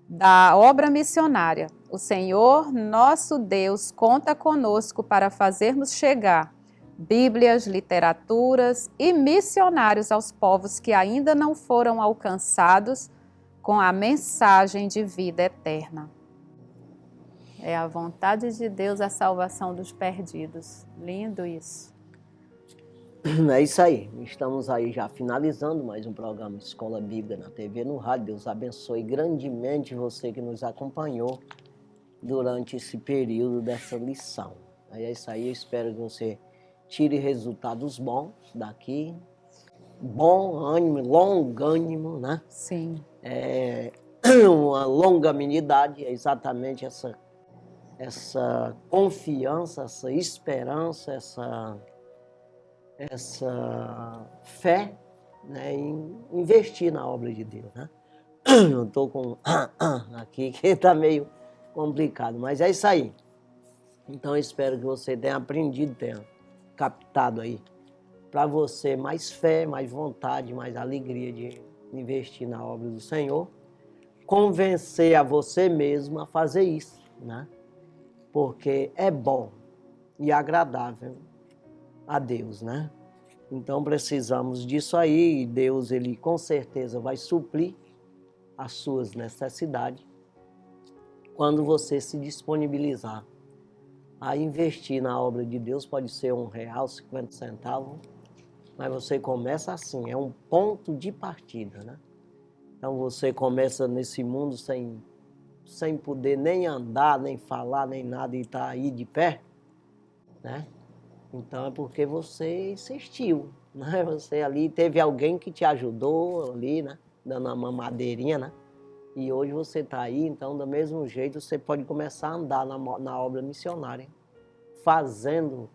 da obra missionária. O Senhor, nosso Deus, conta conosco para fazermos chegar Bíblias, literaturas e missionários aos povos que ainda não foram alcançados com a mensagem de vida eterna. É a vontade de Deus a salvação dos perdidos. Lindo isso. É isso aí. Estamos aí já finalizando mais um programa Escola Bíblica na TV no Rádio. Deus abençoe grandemente você que nos acompanhou durante esse período dessa lição. É isso aí. Eu espero que você tire resultados bons daqui. Bom ânimo, longânimo, né? Sim. Uma longanimidade, é exatamente essa confiança, essa esperança, essa fé, né, em investir na obra de Deus, né? Eu estou com aqui que está meio complicado, mas é isso aí. Então eu espero que você tenha aprendido, tenha captado aí para você mais fé, mais vontade, mais alegria de investir na obra do Senhor, convencer a você mesmo a fazer isso, né? Porque é bom e agradável a Deus, né? Então precisamos disso aí e Deus, ele com certeza vai suprir as suas necessidades quando você se disponibilizar a investir na obra de Deus. Pode ser R$1, 50 centavos, mas você começa assim, é um ponto de partida, né? Então você começa nesse mundo sem poder nem andar, nem falar, nem nada, e está aí de pé, né? Então é porque você insistiu, né? Você ali teve alguém que te ajudou ali, né? Dando uma mamadeirinha, né? E hoje você está aí, então do mesmo jeito você pode começar a andar na obra missionária, fazendo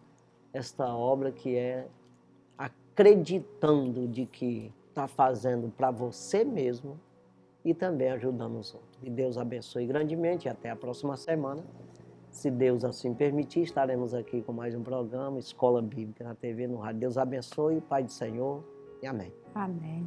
esta obra que é acreditando de que está fazendo para você mesmo e também ajudando os outros. E Deus abençoe grandemente e até a próxima semana. Se Deus assim permitir, estaremos aqui com mais um programa, Escola Bíblica na TV, no Rádio. Deus abençoe, Pai do Senhor, e amém. Amém.